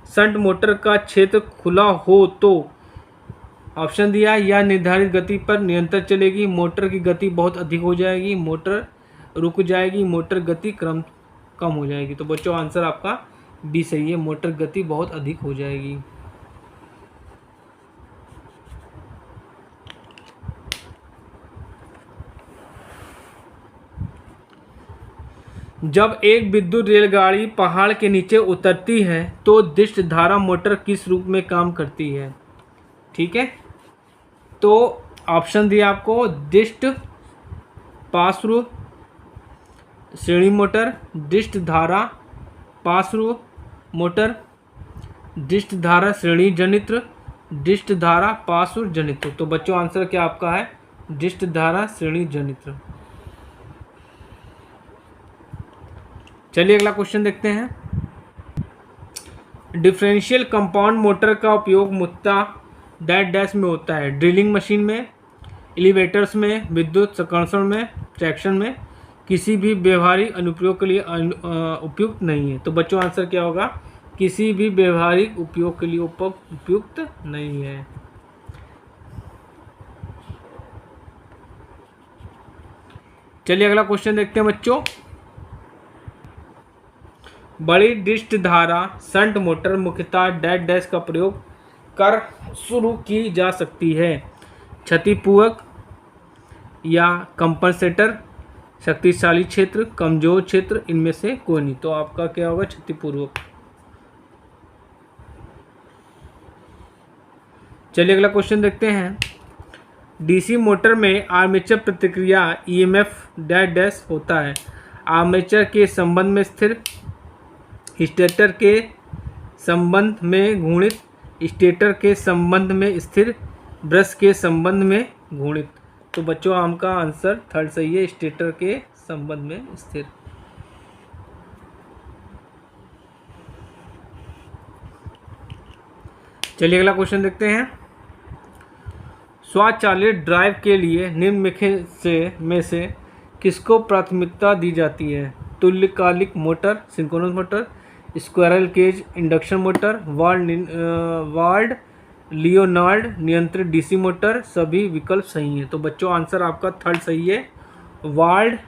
शंट मोटर का क्षेत्र खुला हो तो ऑप्शन दिया, या निर्धारित गति पर निरंतर चलेगी, मोटर की गति बहुत अधिक हो जाएगी, मोटर रुक जाएगी, मोटर गति कम हो जाएगी। तो बच्चों आंसर आपका बी सही है, मोटर गति बहुत अधिक हो जाएगी। जब एक विद्युत रेलगाड़ी पहाड़ के नीचे उतरती है तो डिस्क धारा मोटर किस रूप में काम करती है? ठीक है, तो ऑप्शन दिया आपको, डिस्क पार्श्व श्रेणी मोटर, डिस्क धारा पार्श्व मोटर, डिस्क धारा श्रेणी जनित्र, डिस्क धारा पार्श्व जनित्र। तो बच्चों आंसर क्या आपका है? डिस्क धारा श्रेणी जनित्र। चलिए अगला क्वेश्चन देखते हैं। डिफरेंशियल कंपाउंड मोटर का उपयोग मुख्यतः डैश डैश में होता है? ड्रिलिंग मशीन में, एलिवेटर्स में, विद्युत संकर्षण में, ट्रैक्शन में, किसी भी व्यवहारिक अनुप्रयोग के लिए उपयुक्त नहीं है। तो बच्चों आंसर क्या होगा? किसी भी व्यवहारिक उपयोग के लिए उपयुक्त नहीं है। चलिए अगला क्वेश्चन देखते हैं बच्चों। बड़ी डिस्क धारा शंट मोटर मुख्यतः डैश डैश का प्रयोग कर शुरू की जा सकती है? क्षतिपूरक या कंपनसेटर, शक्तिशाली क्षेत्र, कमजोर क्षेत्र, इनमें से कोई नहीं। तो आपका क्या होगा? क्षतिपूर्वक। चलिए अगला क्वेश्चन देखते हैं। डीसी मोटर में आर्मेचर प्रतिक्रिया ईएमएफ डैश डैश होता है? आर्मेचर के संबंध में स्थिर, स्टेटर के संबंध में घूर्णित, स्टेटर के संबंध में स्थिर, ब्रश के संबंध में घूर्णित। तो बच्चों आपका आंसर थर्ड सही है, स्टेटर के संबंध में स्थिर। चलिए अगला क्वेश्चन देखते हैं। स्वचालित ड्राइव के लिए निम्नलिखित में से किसको प्राथमिकता दी जाती है? तुल्यकालिक motor, synchronous motor, squirrel cage induction motor, Ward Leonard नियंत्रित डीसी मोटर। सभी विकल्प सही हैं। तो बच्चों आंसर आपका थर्ड सही है, वाल्ड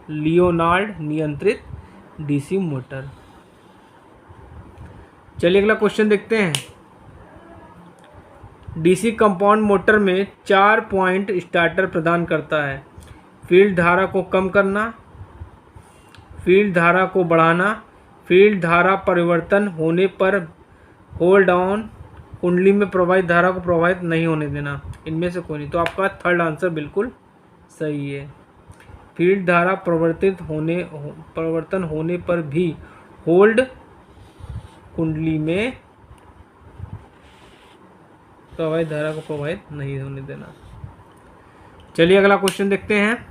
लियोनार्ड नियंत्रित डीसी मोटर। चलिए अगला क्वेश्चन देखते हैं। डीसी कंपाउंड मोटर में 4 पॉइंट स्टार्टर प्रदान करता है? फील्ड धारा को कम करना, फील्ड धारा को बढ़ाना, फील्ड धारा परिवर्तन होने पर होल्ड ऑन, कुंडली में प्रवाहित धारा को प्रवाहित नहीं होने देना। इनमें से कोई नहीं। तो आपका थर्ड आंसर बिल्कुल सही है। फील्ड धारा परिवर्तन होने पर भी होल्ड, कुंडली में प्रवाहित धारा को प्रवाहित नहीं होने देना। चलिए अगला क्वेश्चन देखते हैं।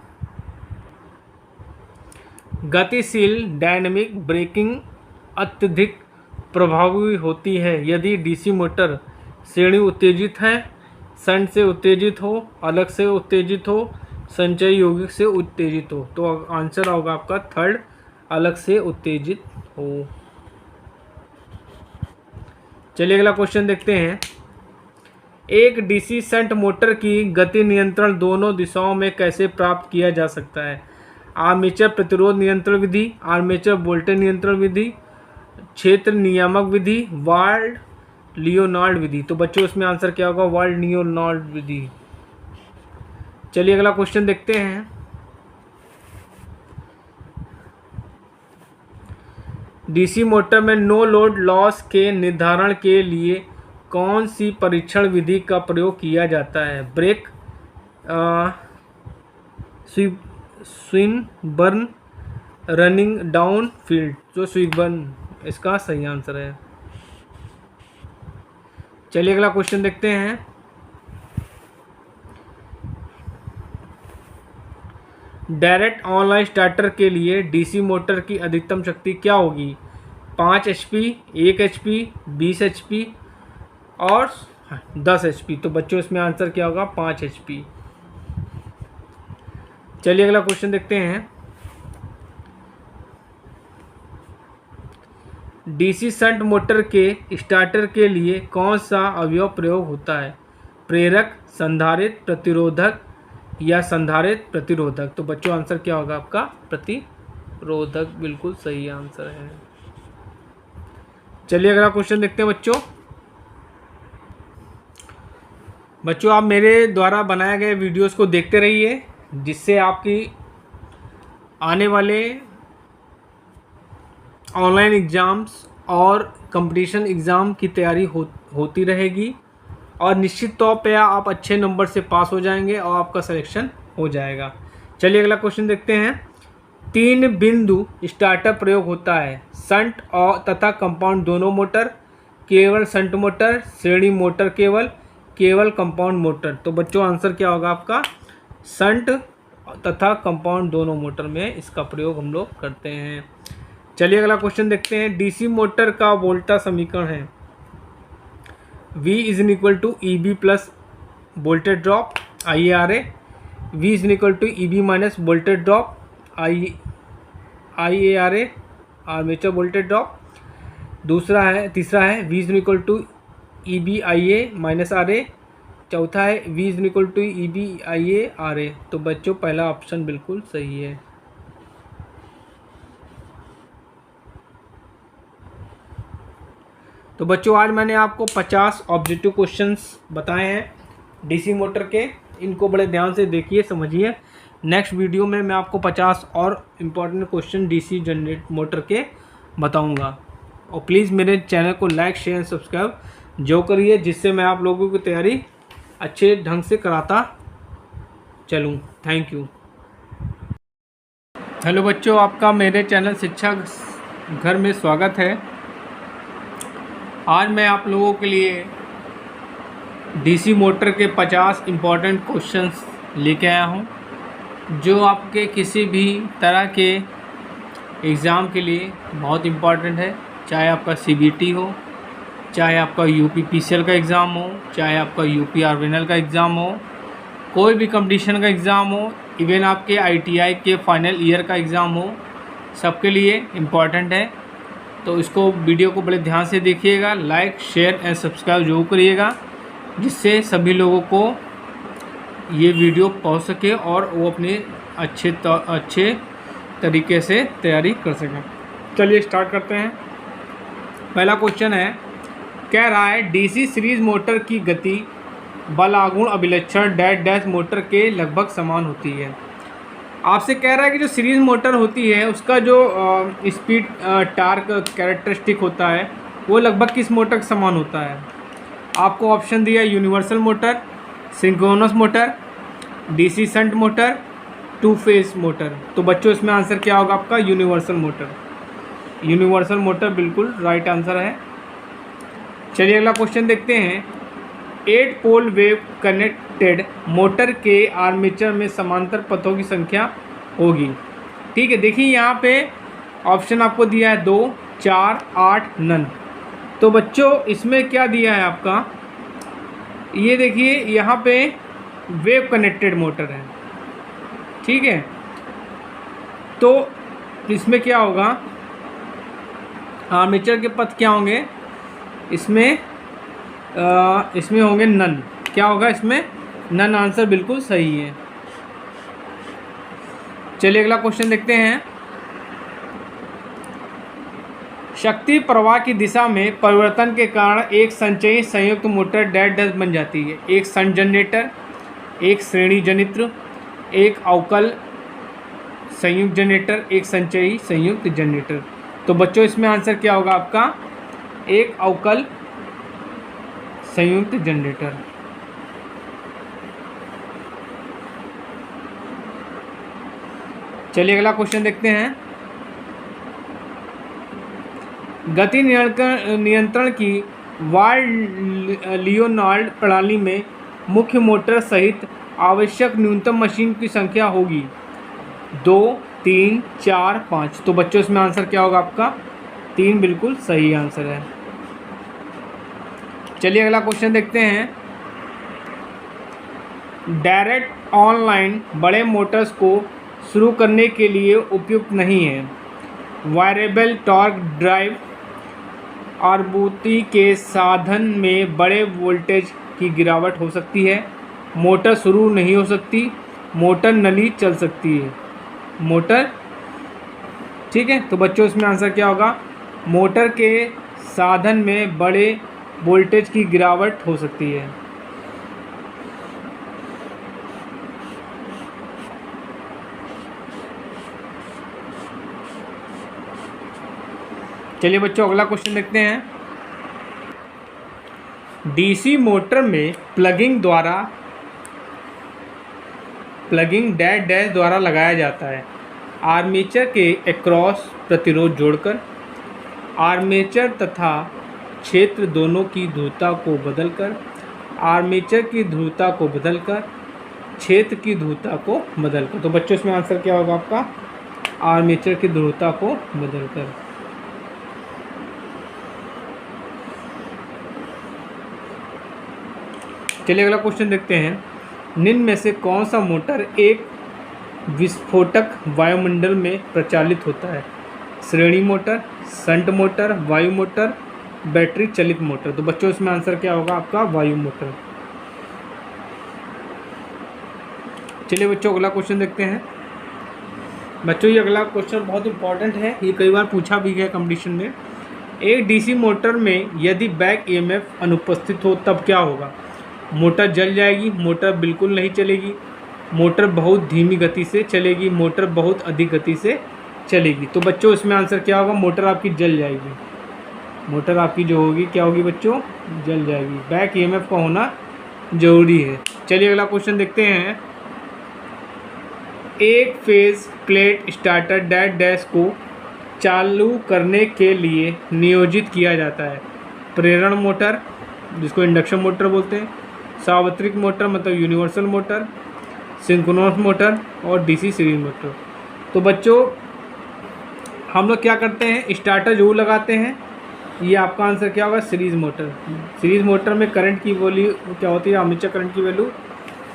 गतिशील डायनेमिक ब्रेकिंग अत्यधिक प्रभावी होती है यदि डीसी मोटर श्रेणी उत्तेजित है, शंट से उत्तेजित हो, अलग से उत्तेजित हो, संचय यौगिक से उत्तेजित हो। तो आंसर होगा आपका थर्ड, अलग से उत्तेजित हो। चलिए अगला क्वेश्चन देखते हैं। एक डीसी शंट मोटर की गति नियंत्रण दोनों दिशाओं में कैसे प्राप्त किया जा सकता है? आर्मेचर प्रतिरोध नियंत्रण विधि, आर्मेचर वोल्टेज नियंत्रण विधि, क्षेत्र नियामक विधि, वाल्ड लियोनार्ड विधि। तो बच्चों इसमें आंसर क्या होगा? वाल्ड लियोनार्ड विधि। चलिए अगला क्वेश्चन देखते हैं। डीसी मोटर में नो लोड लॉस के निर्धारण के लिए कौन सी परीक्षण विधि का प्रयोग किया जाता है? Brake, Swinburne, running down field. जो स्विनबर्न इसका सही आंसर है। चलिए अगला क्वेश्चन देखते हैं। डायरेक्ट ऑनलाइन स्टार्टर के लिए डीसी मोटर की अधिकतम शक्ति क्या होगी? 5 HP, 1 HP, 20 HP और 10 HP। तो बच्चों इसमें आंसर क्या होगा? 5 HP। चलिए अगला क्वेश्चन देखते हैं। डीसी शंट मोटर के स्टार्टर के लिए कौन सा अवयव प्रयोग होता है? प्रेरक, संधारित्र, प्रतिरोधक या संधारित्र प्रतिरोधक। तो बच्चों आंसर क्या होगा आपका? प्रतिरोधक बिल्कुल सही आंसर है। चलिए अगला क्वेश्चन देखते हैं बच्चों आप मेरे द्वारा बनाए गए वीडियोस को देखते रहिए, जिससे आपकी आने वाले ऑनलाइन एग्ज़ाम्स और कंपटीशन एग्ज़ाम की तैयारी होती रहेगी और निश्चित तौर पे आप अच्छे नंबर से पास हो जाएंगे और आपका सिलेक्शन हो जाएगा। चलिए अगला क्वेश्चन देखते हैं। 3 बिंदु स्टार्टर प्रयोग होता है शंट और तथा कंपाउंड दोनों मोटर, केवल शंट मोटर, श्रेणी मोटर केवल कंपाउंड मोटर। तो बच्चों आंसर क्या होगा आपका? शंट तथा कंपाउंड दोनों मोटर में इसका प्रयोग हम लोग करते हैं। चलिए अगला क्वेश्चन देखते हैं। डीसी मोटर का वोल्टा समीकरण है V is equal to EB plus voltage drop IARA, V is equal to EB minus voltage drop IARA armature voltage drop. तीसरा है V is equal to EB IA minus RA। चौथा है V is equal to EB IA RA। तो बच्चों पहला option बिल्कुल सही है। तो बच्चों आज मैंने आपको 50 ऑब्जेक्टिव क्वेश्चंस बताए हैं डीसी मोटर के। इनको बड़े ध्यान से देखिए, समझिए। नेक्स्ट वीडियो में मैं आपको 50 और important question DC generate motor के बताऊंगा। और प्लीज़ मेरे चैनल को लाइक शेयर सब्सक्राइब जो करिए, जिससे मैं आप लोगों की तैयारी अच्छे ढंग से कराता चलूँ। Thank you. हेलो बच्चों, आपका मेरे चैनल शिक्षा घर में स्वागत है। आज मैं आप लोगों के लिए डीसी मोटर के 50 इम्पॉर्टेंट क्वेश्चंस लेके आया हूं, जो आपके किसी भी तरह के एग्ज़ाम के लिए बहुत इम्पॉर्टेंट है। चाहे आपका CBT हो, चाहे आपका UPPCL का एग्ज़ाम हो, चाहे आपका UPRVNL का एग्ज़ाम हो, कोई भी कंपटीशन का एग्ज़ाम हो, इवन आपके ITI के फाइनल ईयर का एग्ज़ाम हो, सबके लिए इम्पॉर्टेंट है। तो इसको वीडियो को बड़े ध्यान से देखिएगा, लाइक शेयर एंड सब्सक्राइब जरूर करिएगा, जिससे सभी लोगों को ये वीडियो पहुंच सके और वो अपने अच्छे तरीके से तैयारी कर सकें। चलिए स्टार्ट करते हैं। पहला क्वेश्चन है, कह रहा है डीसी सीरीज मोटर की गति बल आघूर्ण अभिलक्षण डैश डैश मोटर के लगभग समान होती है। आपसे कह रहा है कि जो सीरीज मोटर होती है उसका जो स्पीड टार्क कैरेक्टरिस्टिक होता है वो लगभग किस मोटर के समान होता है। आपको ऑप्शन दिया universal motor, synchronous motor, DC shunt motor, 2 phase motor. तो बच्चों इसमें आंसर क्या होगा आपका? Universal motor. यूनिवर्सल मोटर बिल्कुल राइट आंसर है। चलिए अगला क्वेश्चन देखते हैं। 8 पोल वेव कनेक्टेड मोटर के आर्मेचर में समांतर पथों की संख्या होगी। ठीक है, देखिए यहाँ पे ऑप्शन आपको दिया है 2, 4, 8, नन। तो बच्चों इसमें क्या दिया है आपका? ये देखिए यहाँ पे वेव कनेक्टेड मोटर है। ठीक है, तो इसमें क्या होगा? आर्मेचर के पथ क्या होंगे? इसमें होंगे नन। क्या होगा इसमें? नन। आंसर बिल्कुल सही है। चलिए अगला क्वेश्चन देखते हैं। शक्ति प्रवाह की दिशा में परिवर्तन के कारण एक संचयी संयुक्त मोटर डैश डैश बन जाती है। एक शंट जनरेटर, एक श्रेणी जनित्र, एक अवकल संयुक्त जनरेटर, एक संचयी संयुक्त जनरेटर। तो बच्चों इसमें आंसर क्या होगा आपका? एक अवकल संयुक्त जनरेटर। चलिए अगला क्वेश्चन देखते हैं। गति नियंत्रण की वायर-लियोनार्ड प्रणाली में मुख्य मोटर सहित आवश्यक न्यूनतम मशीन की संख्या होगी 2, 3, 4, 5। तो बच्चों इसमें आंसर क्या होगा आपका? 3 बिल्कुल सही आंसर है। चलिए अगला क्वेश्चन देखते हैं। डायरेक्ट ऑनलाइन बड़े मोटर्स को शुरू करने के लिए उपयुक्त नहीं है। वायरेबल टॉर्क ड्राइव आवृत्ति के साधन में बड़े वोल्टेज की गिरावट हो सकती है। मोटर शुरू नहीं हो सकती। मोटर नली चल सकती है। मोटर, ठीक है। तो बच्चों इसमें आंसर क्या होगा? मोटर के साधन में बड़े वोल्टेज की गिरावट हो सकती है। चलिए बच्चों अगला क्वेश्चन देखते हैं। डीसी मोटर में प्लगिंग डैश डैश द्वारा लगाया जाता है। आर्मेचर के एक्रॉस प्रतिरोध जोड़कर, आर्मेचर तथा क्षेत्र दोनों की ध्रुवता को बदलकर, आर्मेचर की ध्रुवता को बदलकर, क्षेत्र की ध्रुवता को बदलकर। तो बच्चों इसमें आंसर क्या होगा आपका? आर्मेचर की ध्रुवता को बदलकर। चलिए अगला क्वेश्चन देखते हैं। निम्न में से कौन सा मोटर एक विस्फोटक वायुमंडल में प्रचालित होता है? श्रेणी मोटर, शंट मोटर, वायु मोटर, बैटरी चलित मोटर। तो बच्चों इसमें आंसर क्या होगा आपका? वायु मोटर। चलिए बच्चों अगला क्वेश्चन देखते हैं। बच्चों ये अगला क्वेश्चन बहुत इंपॉर्टेंट है, ये कई बार पूछा भी गया कंपटीशन में। एक डीसी मोटर में यदि बैक ईएमएफ अनुपस्थित हो तब क्या होगा? मोटर जल जाएगी, मोटर बिल्कुल नहीं चलेगी, मोटर बहुत धीमी गति से चलेगी, मोटर बहुत अधिक गति से चलेगी। तो बच्चों इसमें आंसर क्या होगा? मोटर आपकी जल जाएगी। मोटर आपकी जो होगी क्या होगी बच्चों? जल जाएगी। बैक ईएमएफ का होना जरूरी है। चलिए अगला क्वेश्चन देखते हैं। एक phase plate starter dash dash को चालू करने के लिए नियोजित किया जाता है। प्रेरण मोटर, जिसको इंडक्शन मोटर बोलते हैं, सार्वत्रिक मोटर मतलब यूनिवर्सल मोटर, सिंक्रोनस मोटर और डीसी सीरीज मोटर। तो बच्चों हम लोग क्या करते हैं? स्टार्टर जरूर लगाते हैं। ये आपका आंसर क्या होगा? Series motor. सीरीज मोटर में करंट की वैल्यू क्या होती है? आर्मेचर करंट की वैल्यू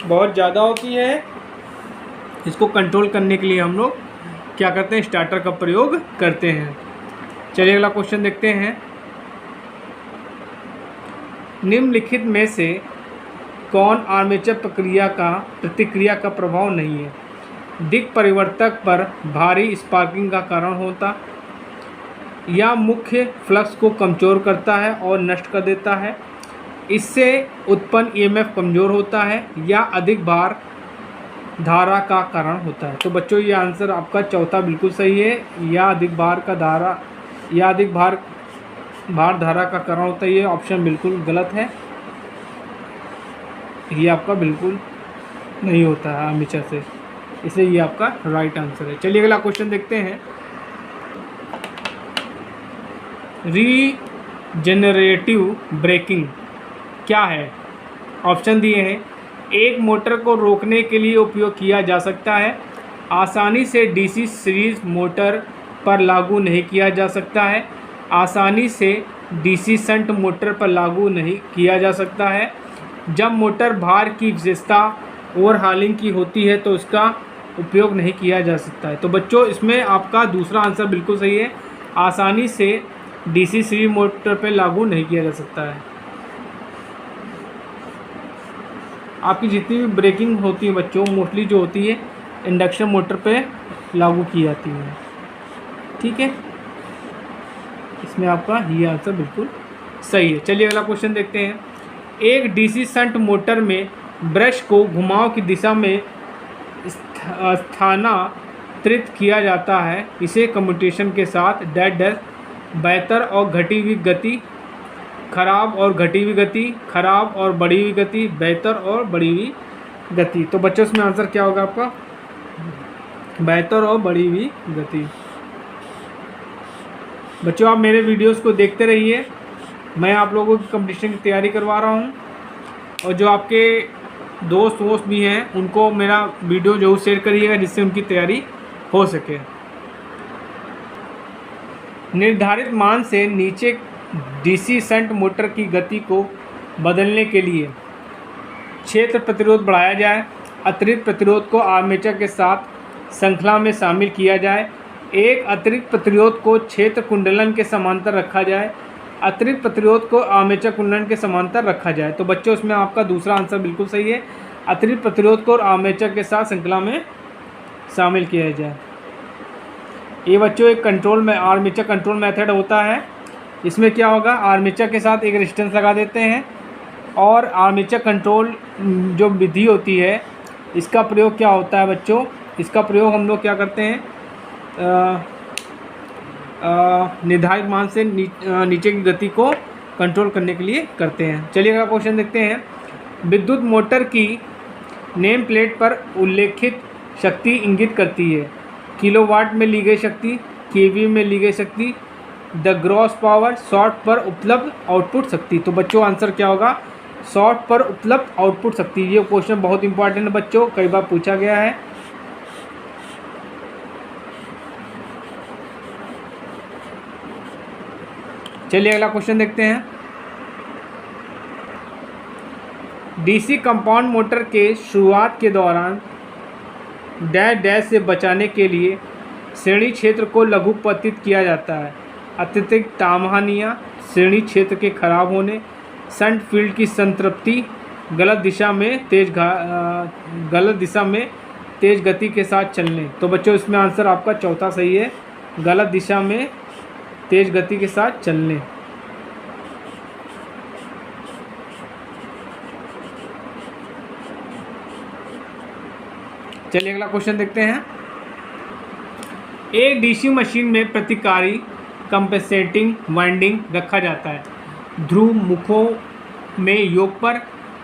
बहुत ज़्यादा होती है। इसको कंट्रोल करने के लिए हम लोग क्या करते हैं? स्टार्टर का प्रयोग करते हैं। चलिए अगला क्वेश्चन देखते हैं। निम्नलिखित में से कौन आर्मेचर प्रतिक्रिया का प्रभाव नहीं है? दिक् परिवर्तक पर भारी स्पार्किंग का कारण होता, या मुख्य फ्लक्स को कमज़ोर करता है और नष्ट कर देता है, इससे उत्पन्न ईएमएफ कमज़ोर होता है, या अधिक भार धारा का कारण होता है। तो बच्चों ये आंसर आपका चौथा बिल्कुल सही है। या अधिक भार धारा का कारण होता है, ये ऑप्शन बिल्कुल गलत है। ये आपका बिल्कुल नहीं होता है आर्मेचर से, इसलिए ये आपका राइट आंसर है। चलिए अगला क्वेश्चन देखते हैं। रीजेनरेटिव ब्रेकिंग क्या है? ऑप्शन दिए हैं। एक मोटर को रोकने के लिए उपयोग किया जा सकता है, आसानी से डीसी सीरीज मोटर पर लागू नहीं किया जा सकता है, आसानी से डीसी शंट मोटर पर लागू नहीं किया जा सकता है, जब मोटर भार की विशेषता ओवरहालिंग की होती है तो इसका उपयोग नहीं किया जा सकता है। तो बच्चों इसमें आपका दूसरा आंसर बिल्कुल सही है। आसानी से डीसी सीरीज मोटर पर लागू नहीं किया जा सकता है। आपकी जितनी भी ब्रेकिंग होती है बच्चों, मोस्टली जो होती है इंडक्शन मोटर पे लागू की जाती है। ठीक है, इसमें आपका ये आंसर बिल्कुल सही है। चलिए अगला क्वेश्चन देखते हैं। एक डीसी शंट मोटर में ब्रश को घुमाव की दिशा में स्थानांतरित किया जाता है। इसे कम्यूटेशन के साथ डैश डैश बेहतर और घटी हुई गति, खराब और घटी हुई गति, खराब और बढ़ी हुई गति, बेहतर और बढ़ी हुई गति। तो बच्चों इसमें आंसर क्या होगा आपका? बेहतर और बढ़ी हुई गति। बच्चों आप मेरे वीडियोस को देखते रहिए, मैं आप लोगों की कंपटीशन की तैयारी करवा रहा हूं, और जो आपके दोस्त भी हैं उनको मेरा वीडियो जरूर शेयर करिएगा जिससे उनकी तैयारी हो सके। निर्धारित मान से नीचे डीसी शंट मोटर की गति को बदलने के लिए क्षेत्र प्रतिरोध बढ़ाया जाए, अतिरिक्त प्रतिरोध को आर्मेचर के साथ श्रृंखला में शामिल किया जाए, एक अतिरिक्त प्रतिरोध को क्षेत्र कुंडलन के समांतर रखा जाए, अतिरिक्त प्रतिरोध को आर्मेचर कुंडलन के समांतर रखा जाए। तो बच्चों इसमें आपका दूसरा आंसर बिल्कुल सही है। अतिरिक्त प्रतिरोध को आर्मेचर के साथ श्रृंखला में शामिल किया जाए। ये बच्चों एक आर्मेचर कंट्रोल मेथड होता है। इसमें क्या होगा? आर्मेचर के साथ एक रेजिस्टेंस लगा देते हैं, और आर्मेचर कंट्रोल जो विधि होती है इसका प्रयोग क्या होता है बच्चों? इसका प्रयोग हम लोग क्या करते हैं? निर्धारित मान से नीचे की गति को कंट्रोल करने के लिए करते हैं। चलिए अगला क्वेश्चन देखते हैं। विद्युत मोटर की नेम प्लेट पर उल्लेखित शक्ति इंगित करती है। किलोवाट में ली गई शक्ति, केवी में ली गई शक्ति, द ग्रॉस पावर, शॉर्ट पर उपलब्ध आउटपुट शक्ति। तो बच्चों आंसर क्या होगा? शॉर्ट पर उपलब्ध आउटपुट शक्ति। ये क्वेश्चन बहुत इंपॉर्टेंट है बच्चों, कई बार पूछा गया है। चलिए अगला क्वेश्चन देखते हैं। डीसी कंपाउंड मोटर के शुरुआत के दौरान डैश डैश से बचाने के लिए श्रेणी क्षेत्र को लघुपतित किया जाता है। अत्यधिक तामहानियाँ, श्रेणी क्षेत्र के खराब होने, शंट फील्ड की संतृप्ति, गलत दिशा में तेज गति के साथ चलने। तो बच्चों इसमें आंसर आपका चौथा सही है, गलत दिशा में तेज गति के साथ चलने। चलिए अगला क्वेश्चन देखते हैं। एक डीसी मशीन में प्रतिकारी कंपेंसेटिंग वाइंडिंग रखा जाता है। ध्रुव मुखों में योग पर,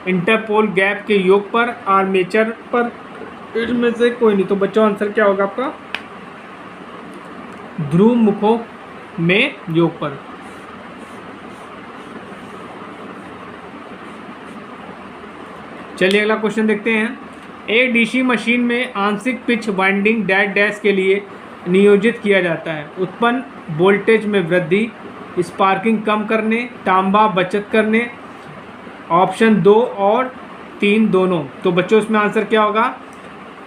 इंटरपोल गैप के योग पर, आर्मेचर पर, इसमें से कोई नहीं। तो बच्चों आंसर क्या होगा आपका? ध्रुव मुखों में योग पर। चलिए अगला क्वेश्चन देखते हैं। एक डीसी मशीन में आंशिक पिच वाइंडिंग डैश डैश के लिए नियोजित किया जाता है। उत्पन्न वोल्टेज में वृद्धि, स्पार्किंग कम करने, तांबा बचत करने। ऑप्शन 2 और 3 दोनों। तो बच्चों इसमें आंसर क्या होगा?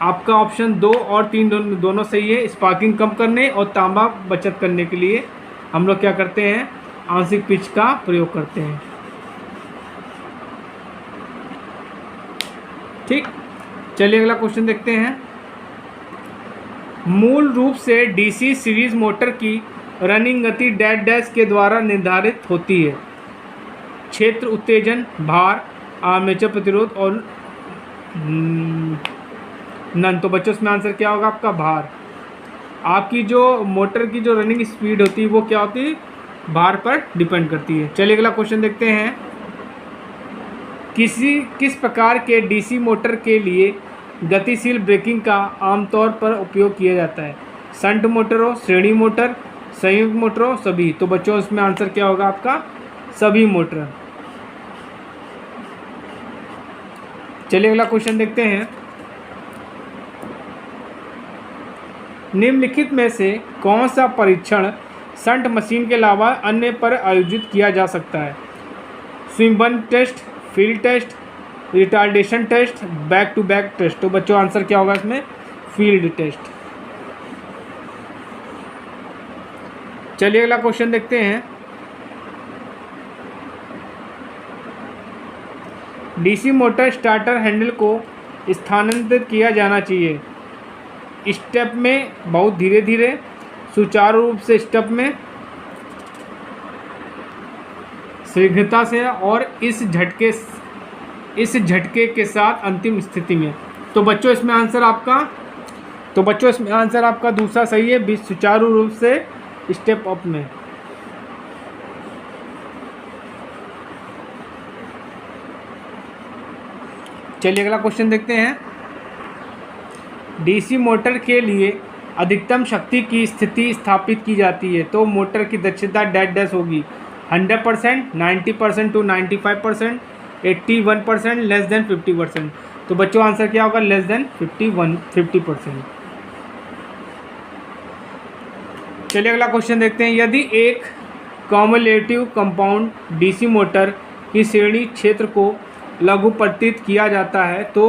आपका ऑप्शन 2 और 3 दोनों सही है। स्पार्किंग कम करने और तांबा बचत करने के लिए हम लोग क्या करते हैं? आंशिक पिच का प्रयोग करते हैं। ठीक, चलिए अगला क्वेश्चन देखते हैं। मूल रूप से डीसी सीरीज मोटर की रनिंग गति डैश डैश के द्वारा निर्धारित होती है। क्षेत्र, उत्तेजन, भार, आर्मेचर प्रतिरोध और नन। तो बच्चों इसमें आंसर क्या होगा आपका? भार। आपकी जो मोटर की जो रनिंग स्पीड होती है वो क्या होती है? भार पर डिपेंड करती है। चलिए अगला क्वेश्चन देखते हैं। किस प्रकार के डीसी मोटर के लिए गतिशील ब्रेकिंग का आमतौर पर उपयोग किया जाता है? शंट मोटर हो, श्रेणी मोटर, संयुक्त मोटर हो, सभी। तो बच्चों इसमें आंसर क्या होगा आपका? सभी मोटर। चलिए अगला क्वेश्चन देखते हैं। निम्नलिखित में से कौन सा परीक्षण शंट मशीन के अलावा अन्य पर आयोजित किया जा सकता है? Swinburne test, field test, retardation test, back to back test. तो बच्चों आंसर क्या होगा इसमें? Field test. चलिए अगला क्वेश्चन देखते हैं। डीसी मोटर स्टार्टर हैंडल को स्थानांतरित किया जाना चाहिए। स्टेप में, बहुत धीरे धीरे, सुचारू रूप से स्टेप में, शीघ्रता से और इस झटके के साथ अंतिम स्थिति में। तो बच्चों इसमें आंसर आपका दूसरा सही है, सुचारू रूप से स्टेप अप में। चलिए अगला क्वेश्चन देखते हैं। डीसी मोटर के लिए अधिकतम शक्ति की स्थिति स्थापित की जाती है। तो मोटर की दक्षता डैश डैश होगी 100%, 90% टू 95%, 81%, लेस देन 50%। तो बच्चों आंसर क्या होगा? Less than 50%। चलिए अगला क्वेश्चन देखते हैं। यदि एक कॉम्युलेटिव कंपाउंड डीसी मोटर की श्रेणी क्षेत्र को लघुपतित किया जाता है तो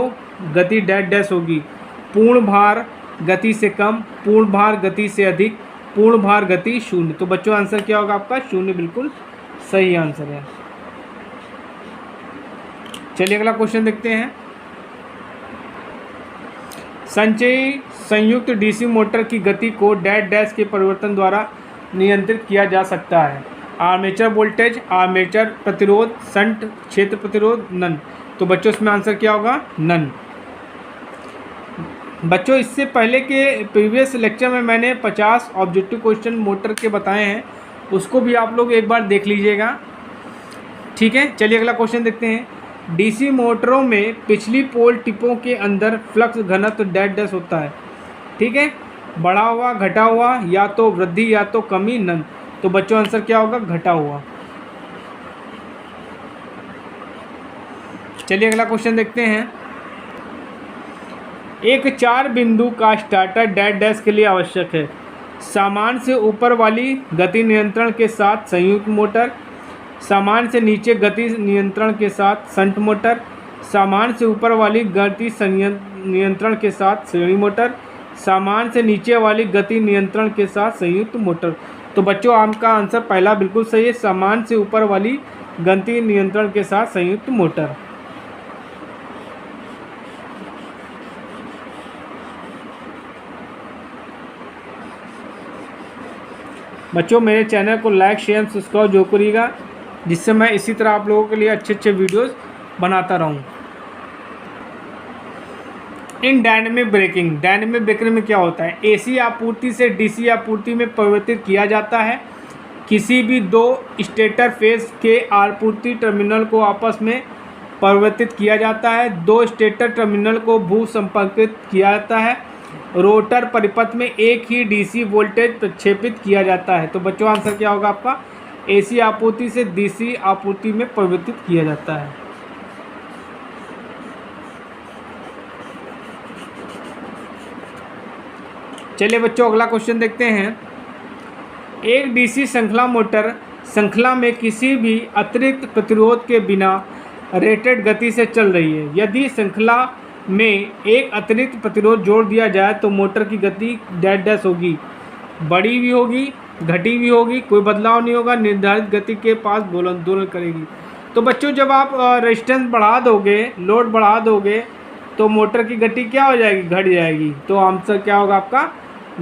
गति डैश डैश होगी। पूर्ण भार गति से कम, पूर्ण भार गति से अधिक, पूर्ण भार गति 0। तो बच्चों आंसर क्या होगा आपका? 0 बिल्कुल सही आंसर है। चलिए अगला क्वेश्चन देखते हैं। संचयी संयुक्त डीसी मोटर की गति को डैश डैश के परिवर्तन द्वारा नियंत्रित किया जा सकता है। आर्मेचर वोल्टेज, आर्मेचर प्रतिरोध, शंट क्षेत्र प्रतिरोध, नन। तो बच्चों इसमें आंसर क्या होगा? नन। बच्चों इससे पहले के प्रीवियस लेक्चर में मैंने 50 ऑब्जेक्टिव क्वेश्चन मोटर के बताए हैं, उसको भी आप लोग एक बार देख लीजिएगा। ठीक है, चलिए अगला क्वेश्चन देखते हैं। डीसी मोटरों में पिछली पोल टिपों के अंदर फ्लक्स घनत्व डैश डैश होता है। ठीक है, बढ़ा हुआ, घटा हुआ, या तो वृद्धि या तो कमी, नन। तो बच्चों आंसर क्या होगा? घटा हुआ। चलिए अगला क्वेश्चन देखते हैं। एक 4 बिंदु का स्टार्टर डैश डैश के लिए आवश्यक है। सामान से ऊपर वाली गति नियंत्रण के साथ संयुक्त मोटर, सामान से नीचे गति नियंत्रण के साथ शंट मोटर, सामान से ऊपर वाली गति नियंत्रण के साथ श्रेणी मोटर, सामान से नीचे वाली गति नियंत्रण के साथ संयुक्त मोटर। तो बच्चों आपका आंसर पहला बिल्कुल सही है, सामान से ऊपर वाली गति नियंत्रण के साथ संयुक्त मोटर। बच्चों मेरे चैनल को लाइक शेयर सब्सक्राइब जो करिएगा, जिससे मैं इसी तरह आप लोगों के लिए अच्छे अच्छे वीडियोस बनाता रहूं। इन डायनेमिक ब्रेकिंग में क्या होता है? एसी आपूर्ति से डीसी आपूर्ति में परिवर्तित किया जाता है। किसी भी दो स्टेटर फेज के आपूर्ति टर्मिनल को आपस में परिवर्तित किया जाता है। दो स्टेटर टर्मिनल को भू संपर्कित किया जाता है। रोटर परिपथ में एक ही डीसी वोल्टेज प्रक्षेपित किया जाता है। तो बच्चों आंसर क्या होगा आपका? एसी आपूर्ति से डीसी आपूर्ति में परिवर्तित किया जाता है। चलिए बच्चों अगला क्वेश्चन देखते हैं। एक डीसी श्रृंखला मोटर श्रृंखला में किसी भी अतिरिक्त प्रतिरोध के बिना रेटेड गति से चल रही है। यदि श्रृंखला में एक अतिरिक्त प्रतिरोध जोड़ दिया जाए तो मोटर की गति डैश डैश होगी, बड़ी भी होगी, घटी भी होगी, कोई बदलाव नहीं होगा, निर्धारित गति के पास दोलन करेगी। तो बच्चों जब आप रेजिस्टेंस बढ़ा दोगे, लोड बढ़ा दोगे, तो मोटर की गति क्या हो जाएगी? घट जाएगी। तो आंसर क्या होगा आपका?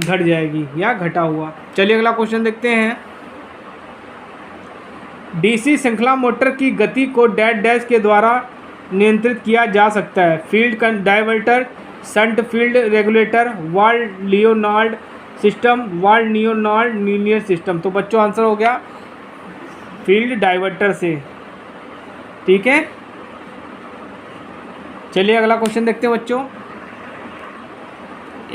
घट जाएगी या घटा हुआ। चलिए अगला क्वेश्चन देखते हैं। डीसी श्रृंखला मोटर की गति को डैश डैश के द्वारा नियंत्रित किया जा सकता है। Field diverter, shunt field regulator, valve Leonard system, valve Leonard linear system. तो बच्चों आंसर हो गया फील्ड डाइवर्टर से। ठीक है, चलिए अगला क्वेश्चन देखते हैं बच्चों।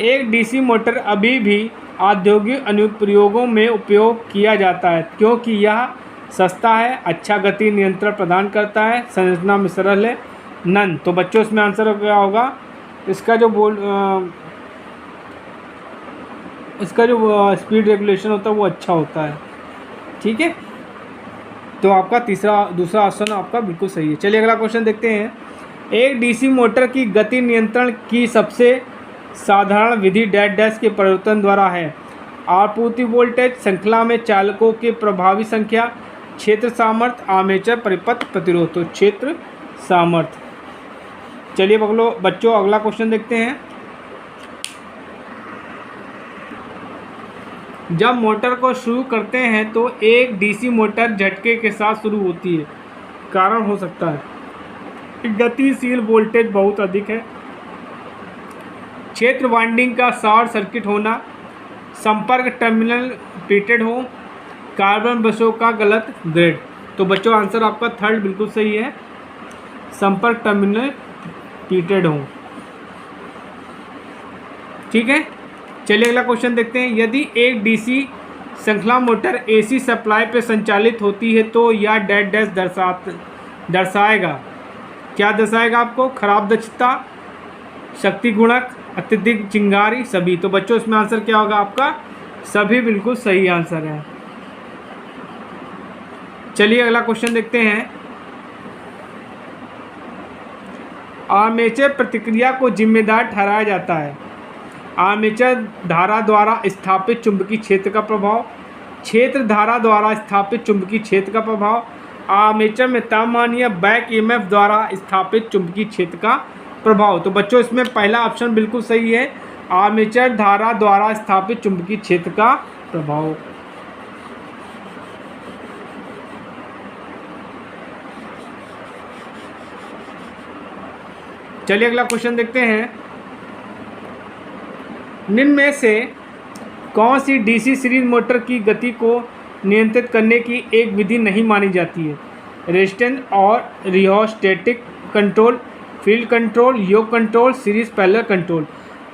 एक डीसी मोटर अभी भी औद्योगिक अनुप्रयोगों में उपयोग किया जाता है क्योंकि यह सस्ता है, अच्छा गति नियंत्रण प्रदान करता है, संरचना में सरल है, नन। तो बच्चों इसमें आंसर क्या होगा? इसका जो स्पीड रेगुलेशन होता है वो अच्छा होता है। ठीक है, तो आपका दूसरा ऑप्शन आपका बिल्कुल सही है। चलिए अगला क्वेश्चन देखते हैं। एक डीसी मोटर की गति नियंत्रण की सबसे साधारण विधि डैश डैश के परिवर्तन द्वारा है। आपूर्ति वोल्टेज, श्रृंखला में चालकों की प्रभावी संख्या, क्षेत्र सामर्थ्य, आर्मेचर परिपथ प्रतिरोध। तो क्षेत्र सामर्थ्य। चलिए बच्चों अगला क्वेश्चन देखते हैं। जब मोटर को शुरू करते हैं तो एक डीसी मोटर झटके के साथ शुरू होती है। कारण हो सकता है गतिशील वोल्टेज बहुत अधिक है, क्षेत्र वाइंडिंग का शॉर्ट सर्किट होना, संपर्क टर्मिनल पीटेड हो, कार्बन बसों का गलत ग्रेड। तो बच्चों आंसर आपका थर्ड बिल्कुल सही है, संपर्क टर्मिनल पीटेड हो। ठीक है, चलिए अगला क्वेश्चन देखते हैं। यदि एक डीसी श्रृंखला मोटर एसी सप्लाई पर संचालित होती है तो यह डैश डैश दर्शाएगा। क्या दर्शाएगा आपको? खराब दक्षता, शक्ति गुणक, अत्यधिक चिंगारी, सभी। तो बच्चों इसमें आंसर क्या होगा आपका? सभी बिल्कुल सही आंसर है। चलिए अगला क्वेश्चन देखते हैं। आर्मेचर प्रतिक्रिया को जिम्मेदार ठहराया जाता है। आर्मेचर धारा द्वारा स्थापित चुंबकीय क्षेत्र का प्रभाव, क्षेत्र धारा द्वारा स्थापित चुंबकीय क्षेत्र का प्रभाव, आर्मेचर में तापमान या बैक ईएमएफ द्वारा स्थापित चुंबकीय क्षेत्र का प्रभाव। तो बच्चों इसमें पहला ऑप्शन बिल्कुल सही है, आर्मेचर धारा द्वारा स्थापित चुंबकीय क्षेत्र का प्रभाव। चलिए अगला क्वेश्चन देखते हैं। निम्न में से कौन सी डीसी सीरीज मोटर की गति को नियंत्रित करने की एक विधि नहीं मानी जाती है? रेजिस्टेंस और रियोस्टेटिक कंट्रोल, फील्ड कंट्रोल, योग कंट्रोल, सीरीज पैरेलल कंट्रोल।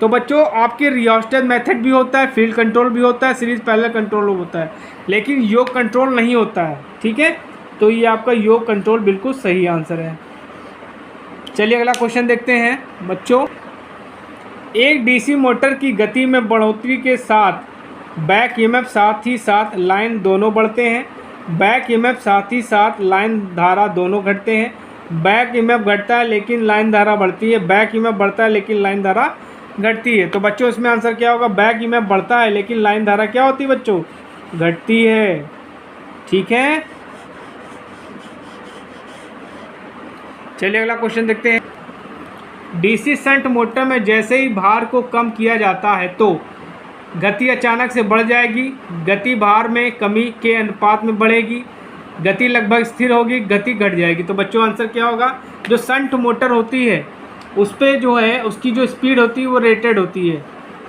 तो बच्चों आपके रियोस्टेट मेथड भी होता है, फील्ड कंट्रोल भी होता है, सीरीज पैरेलल कंट्रोल होता है, लेकिन योग कंट्रोल नहीं होता है। ठीक है, तो ये आपका योग कंट्रोल बिल्कुल सही आंसर है। चलिए अगला क्वेश्चन देखते हैं बच्चों। एक डीसी मोटर की गति में बढ़ोतरी के साथ बैक ईएमएफ साथ ही साथ लाइन दोनों बढ़ते हैं, बैक ईएमएफ साथ ही साथ लाइन धारा दोनों घटते हैं। बैक ईएमएफ घटता है लेकिन लाइन धारा बढ़ती है, बैक ईएमएफ बढ़ता है लेकिन लाइन धारा घटती है। तो बच्चों इसमें आंसर क्या होगा? बैक ईएमएफ बढ़ता है लेकिन लाइन धारा क्या होती है बच्चों? घटती है। ठीक है, चलिए अगला क्वेश्चन देखते हैं। डीसी शंट मोटर में जैसे ही भार को कम किया जाता है तो गति अचानक से बढ़ जाएगी, गति भार में कमी के अनुपात में बढ़ेगी, गति लगभग स्थिर होगी, गति घट जाएगी। तो बच्चों आंसर क्या होगा? जो शंट मोटर होती है उस पर जो है उसकी जो स्पीड होती है वो रेटेड होती है,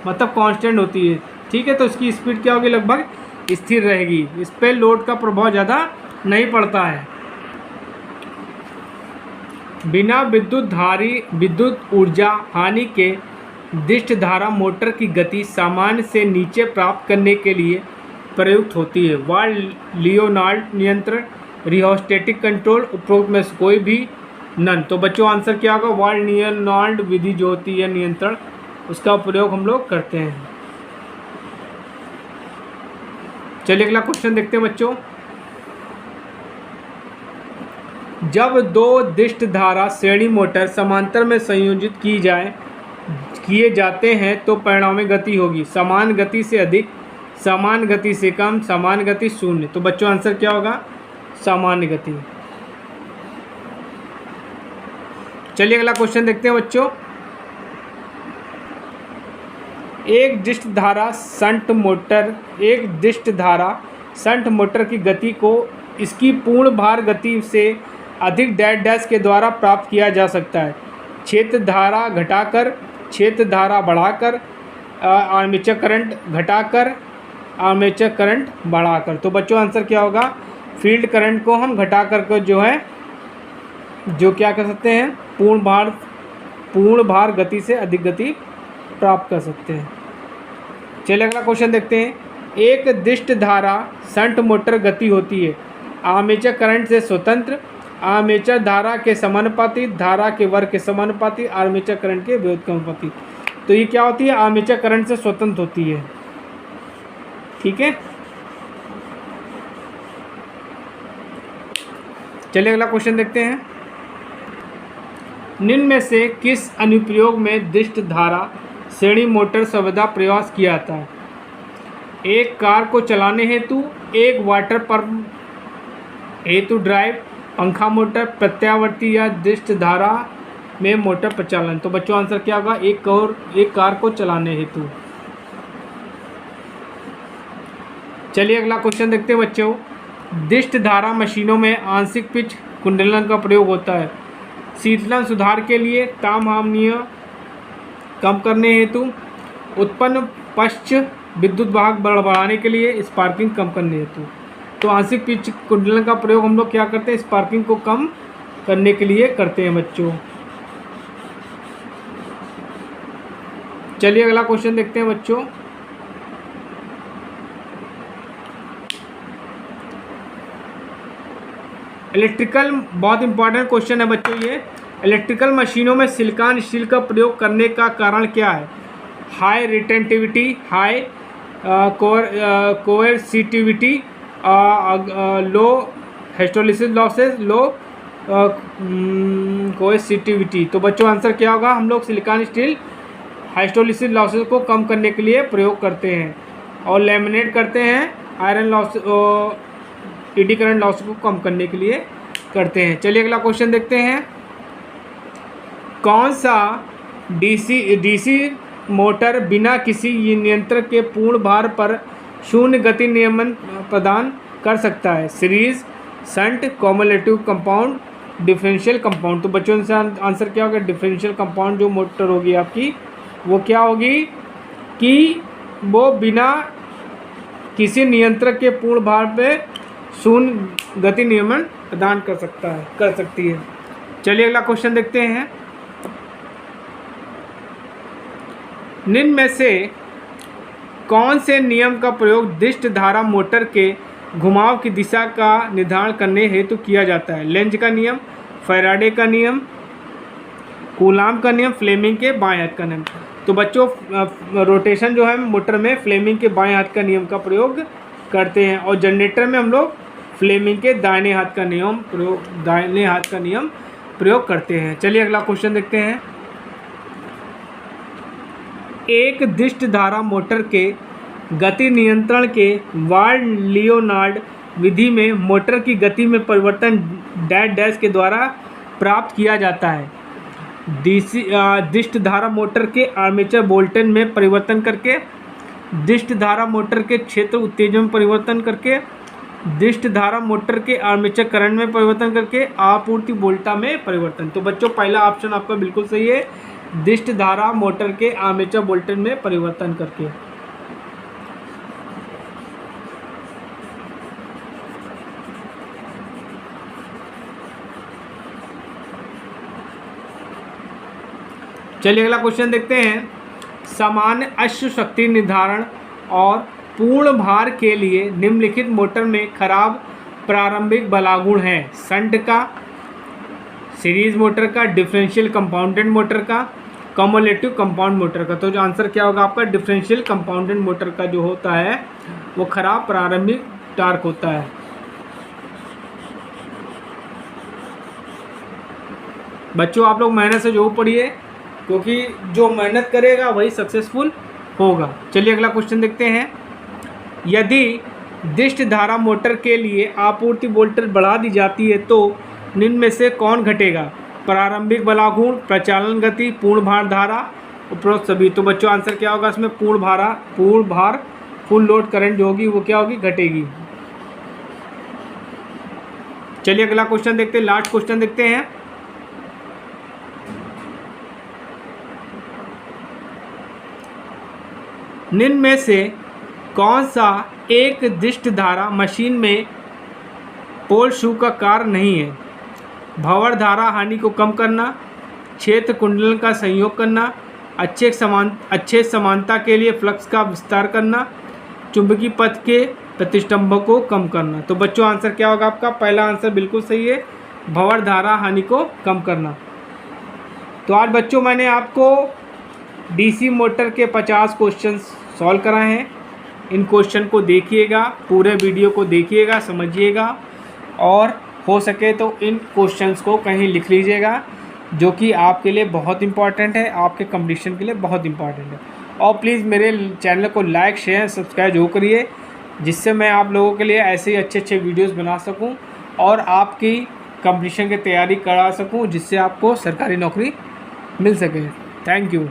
मतलब कांस्टेंट होती है। ठीक है, तो इसकी स्पीड क्या होगी? लगभग स्थिर रहेगी, इस पर लोड का प्रभाव ज़्यादा नहीं पड़ता है। बिना विद्युत ऊर्जा हानि के दिष्ट धारा मोटर की गति सामान्य से नीचे प्राप्त करने के लिए प्रयुक्त होती है। वार्ड-लियोनार्ड नियंत्रण, रियोस्टेटिक कंट्रोल, उपरोक्त में से कोई भी नन। तो बच्चों आंसर क्या होगा? वार्ड-लियोनार्ड विधि जो होती है नियंत्रण, उसका प्रयोग हम लोग करते हैं। चलिए अगला क्वेश्चन देखते हैं बच्चों। जब दो दिष्ट धारा श्रेणी मोटर समांतर में संयोजित किए जाते हैं तो परिणामी गति होगी समान गति से अधिक, समान गति से कम, समान गति शून्य। तो बच्चों आंसर क्या होगा? सामान्य गति। चलिए अगला क्वेश्चन देखते हैं बच्चों। एक दिष्ट धारा शंट मोटर की गति को इसकी पूर्ण भार गति से अधिक डैश के द्वारा प्राप्त किया जा सकता है। क्षेत्र धारा घटाकर, क्षेत्र धारा बढ़ाकर, आर्मेचर करंट घटाकर, आर्मेचर करंट बढ़ाकर। तो बच्चों आंसर क्या होगा? फील्ड करंट को हम घटा कर जो है जो क्या कर सकते हैं? पूर्ण भार गति से अधिक गति प्राप्त कर सकते हैं। चलिए अगला क्वेश्चन देखते हैं। एक दिष्ट धारा शंट मोटर गति होती है आर्मेचर करंट से स्वतंत्र, आर्मेचर धारा के समानुपाती, धारा के वर्ग के समानुपाती, आर्मेचर करंट के विरोध के अनुपाती। तो ये क्या होती है? आर्मेचर करंट से स्वतंत्र होती है। ठीक है, चलिए अगला क्वेश्चन देखते हैं। निम्न में से किस अनुप्रयोग में दिष्ट धारा श्रेणी मोटर सर्वदा प्रयास किया जाता है? एक कार को चलाने हेतु, एक वाटर पंप हेतु ड्राइव, पंखा मोटर, प्रत्यावर्ती या दिष्ट धारा में मोटर प्रचालन। तो बच्चों आंसर क्या होगा? एक कार को चलाने हेतु। चलिए अगला क्वेश्चन देखते हैं बच्चों। दिष्ट धारा मशीनों में आंशिक पिच कुंडलन का प्रयोग होता है शीतलन सुधार के लिए, तापमानीय कम करने हेतु, उत्पन्न पश्च विद्युत वाहक बढ़ाने के लिए, स्पार्किंग कम करने हेतु। तो आंशिक पिच कुंडलन का प्रयोग हम लोग क्या करते हैं? स्पार्किंग को कम करने के लिए करते हैं बच्चों। चलिए अगला क्वेश्चन देखते हैं बच्चों। इलेक्ट्रिकल, बहुत इंपॉर्टेंट क्वेश्चन है बच्चों ये। इलेक्ट्रिकल मशीनों में सिलिकॉन स्टील का प्रयोग करने का कारण क्या है? हाई रिटेंटिविटी, हाई कोएर्सिटिविटी, लो हिस्टोलिसिस लॉसेस, लो कोएर्सिटिविटी। तो बच्चों आंसर क्या होगा? हम लोग सिलिकॉन स्टील हिस्टोलिसिस लॉसेस को कम करने के लिए प्रयोग करते हैं और लैमिनेट करते हैं iron loss, eddy current loss को कम करने के लिए करते हैं। चलिए अगला क्वेश्चन देखते हैं। कौन सा डीसी मोटर बिना किसी नियंत्रक के पूर्ण भार पर शून्य गति नियमन प्रदान कर सकता है? Series, shunt, cumulative compound, differential compound. तो बच्चों से आंसर क्या होगा? डिफरेंशियल कंपाउंड जो मोटर होगी आपकी वो क्या होगी? कि वो बिना किसी नियंत्रक के पूर्ण भार पे शून्य गति नियमन प्रदान कर सकती है। चलिए अगला क्वेश्चन देखते हैं। निम्न में से कौन से नियम का प्रयोग दिष्ट धारा मोटर के घुमाव की दिशा का निर्धारण करने हेतु किया जाता है? लेंज का नियम, फैराडे का नियम, कूलाम का नियम, फ्लेमिंग के बाएं हाथ का नियम। तो बच्चों रोटेशन जो है मोटर में फ्लेमिंग के बाएं हाथ का नियम का प्रयोग करते हैं और जनरेटर में हम लोग फ्लेमिंग के दाहिने हाथ का नियम प्रयोग करते हैं। चलिए अगला क्वेश्चन देखते हैं। एक दिष्ट धारा मोटर के गति नियंत्रण के वार्ड-लियोनार्ड विधि में मोटर की गति में परिवर्तन डैश डैश के द्वारा प्राप्त किया जाता है। दिष्ट धारा मोटर के आर्मेचर वोल्टेज में परिवर्तन करके, दिष्ट धारा मोटर के क्षेत्र उत्तेजन में परिवर्तन करके, दिष्ट धारा मोटर के आर्मेचर करंट में परिवर्तन करके, आपूर्ति वोल्टा में परिवर्तन। तो बच्चों पहला ऑप्शन आपका बिल्कुल सही है, दिष्ट धारा मोटर के आर्मेचर वोल्टेज में परिवर्तन करके। चलिए अगला क्वेश्चन देखते हैं। सामान्य अश्व शक्ति निर्धारण और पूर्ण भार के लिए निम्नलिखित मोटर में खराब प्रारंभिक बलागुण है? शंट का, सीरीज मोटर का, डिफरेंशियल कंपाउंडेड मोटर का, कम्युलेटिव कंपाउंड मोटर का। तो जो आंसर क्या होगा आपका, डिफरेंशियल कंपाउंडेड मोटर का जो होता है वो खराब प्रारंभिक टार्क होता है। बच्चों आप लोग मेहनत से जो पढ़िए, क्योंकि जो मेहनत करेगा वही सक्सेसफुल होगा। चलिए अगला क्वेश्चन देखते हैं। यदि दिष्ट धारा मोटर के लिए आपूर्ति वोल्टेज बढ़ा दी जाती है तो निम्न में से कौन घटेगा? प्रारंभिक बलागुण, प्रचालन गति, पूर्ण भार धारा, उपरोक्त सभी। तो बच्चों आंसर क्या होगा इसमें, पूर्ण भार फुल लोड करंट जो होगी वो क्या होगी, घटेगी। चलिए अगला क्वेश्चन देखते हैं, लास्ट क्वेश्चन देखते हैं। निम्न में से कौन सा एक दिष्ट धारा मशीन में पोल शू का कार्य नहीं है? भंवर धारा हानि को कम करना, क्षेत्र कुंडलन का संयोग करना, अच्छे समानता के लिए फ्लक्स का विस्तार करना, चुंबकीय पथ के प्रतिष्ठंभों को कम करना। तो बच्चों आंसर क्या होगा आपका, पहला आंसर बिल्कुल सही है, भंवर धारा हानि को कम करना। तो आज बच्चों मैंने आपको डीसी मोटर के 50 क्वेश्चन सॉल्व कराए हैं। इन क्वेश्चन को देखिएगा, पूरे वीडियो को देखिएगा, समझिएगा और हो सके तो इन क्वेश्चंस को कहीं लिख लीजिएगा, जो कि आपके लिए बहुत इंपॉर्टेंट है, आपके कंपटीशन के लिए बहुत इंपॉर्टेंट है। और प्लीज़ मेरे चैनल को लाइक, शेयर, सब्सक्राइब जरूर करिए, जिससे मैं आप लोगों के लिए ऐसे ही अच्छे वीडियोस बना सकूं और आपकी कंपटीशन की तैयारी करा सकूं, जिससे आपको सरकारी नौकरी मिल सके। Thank you.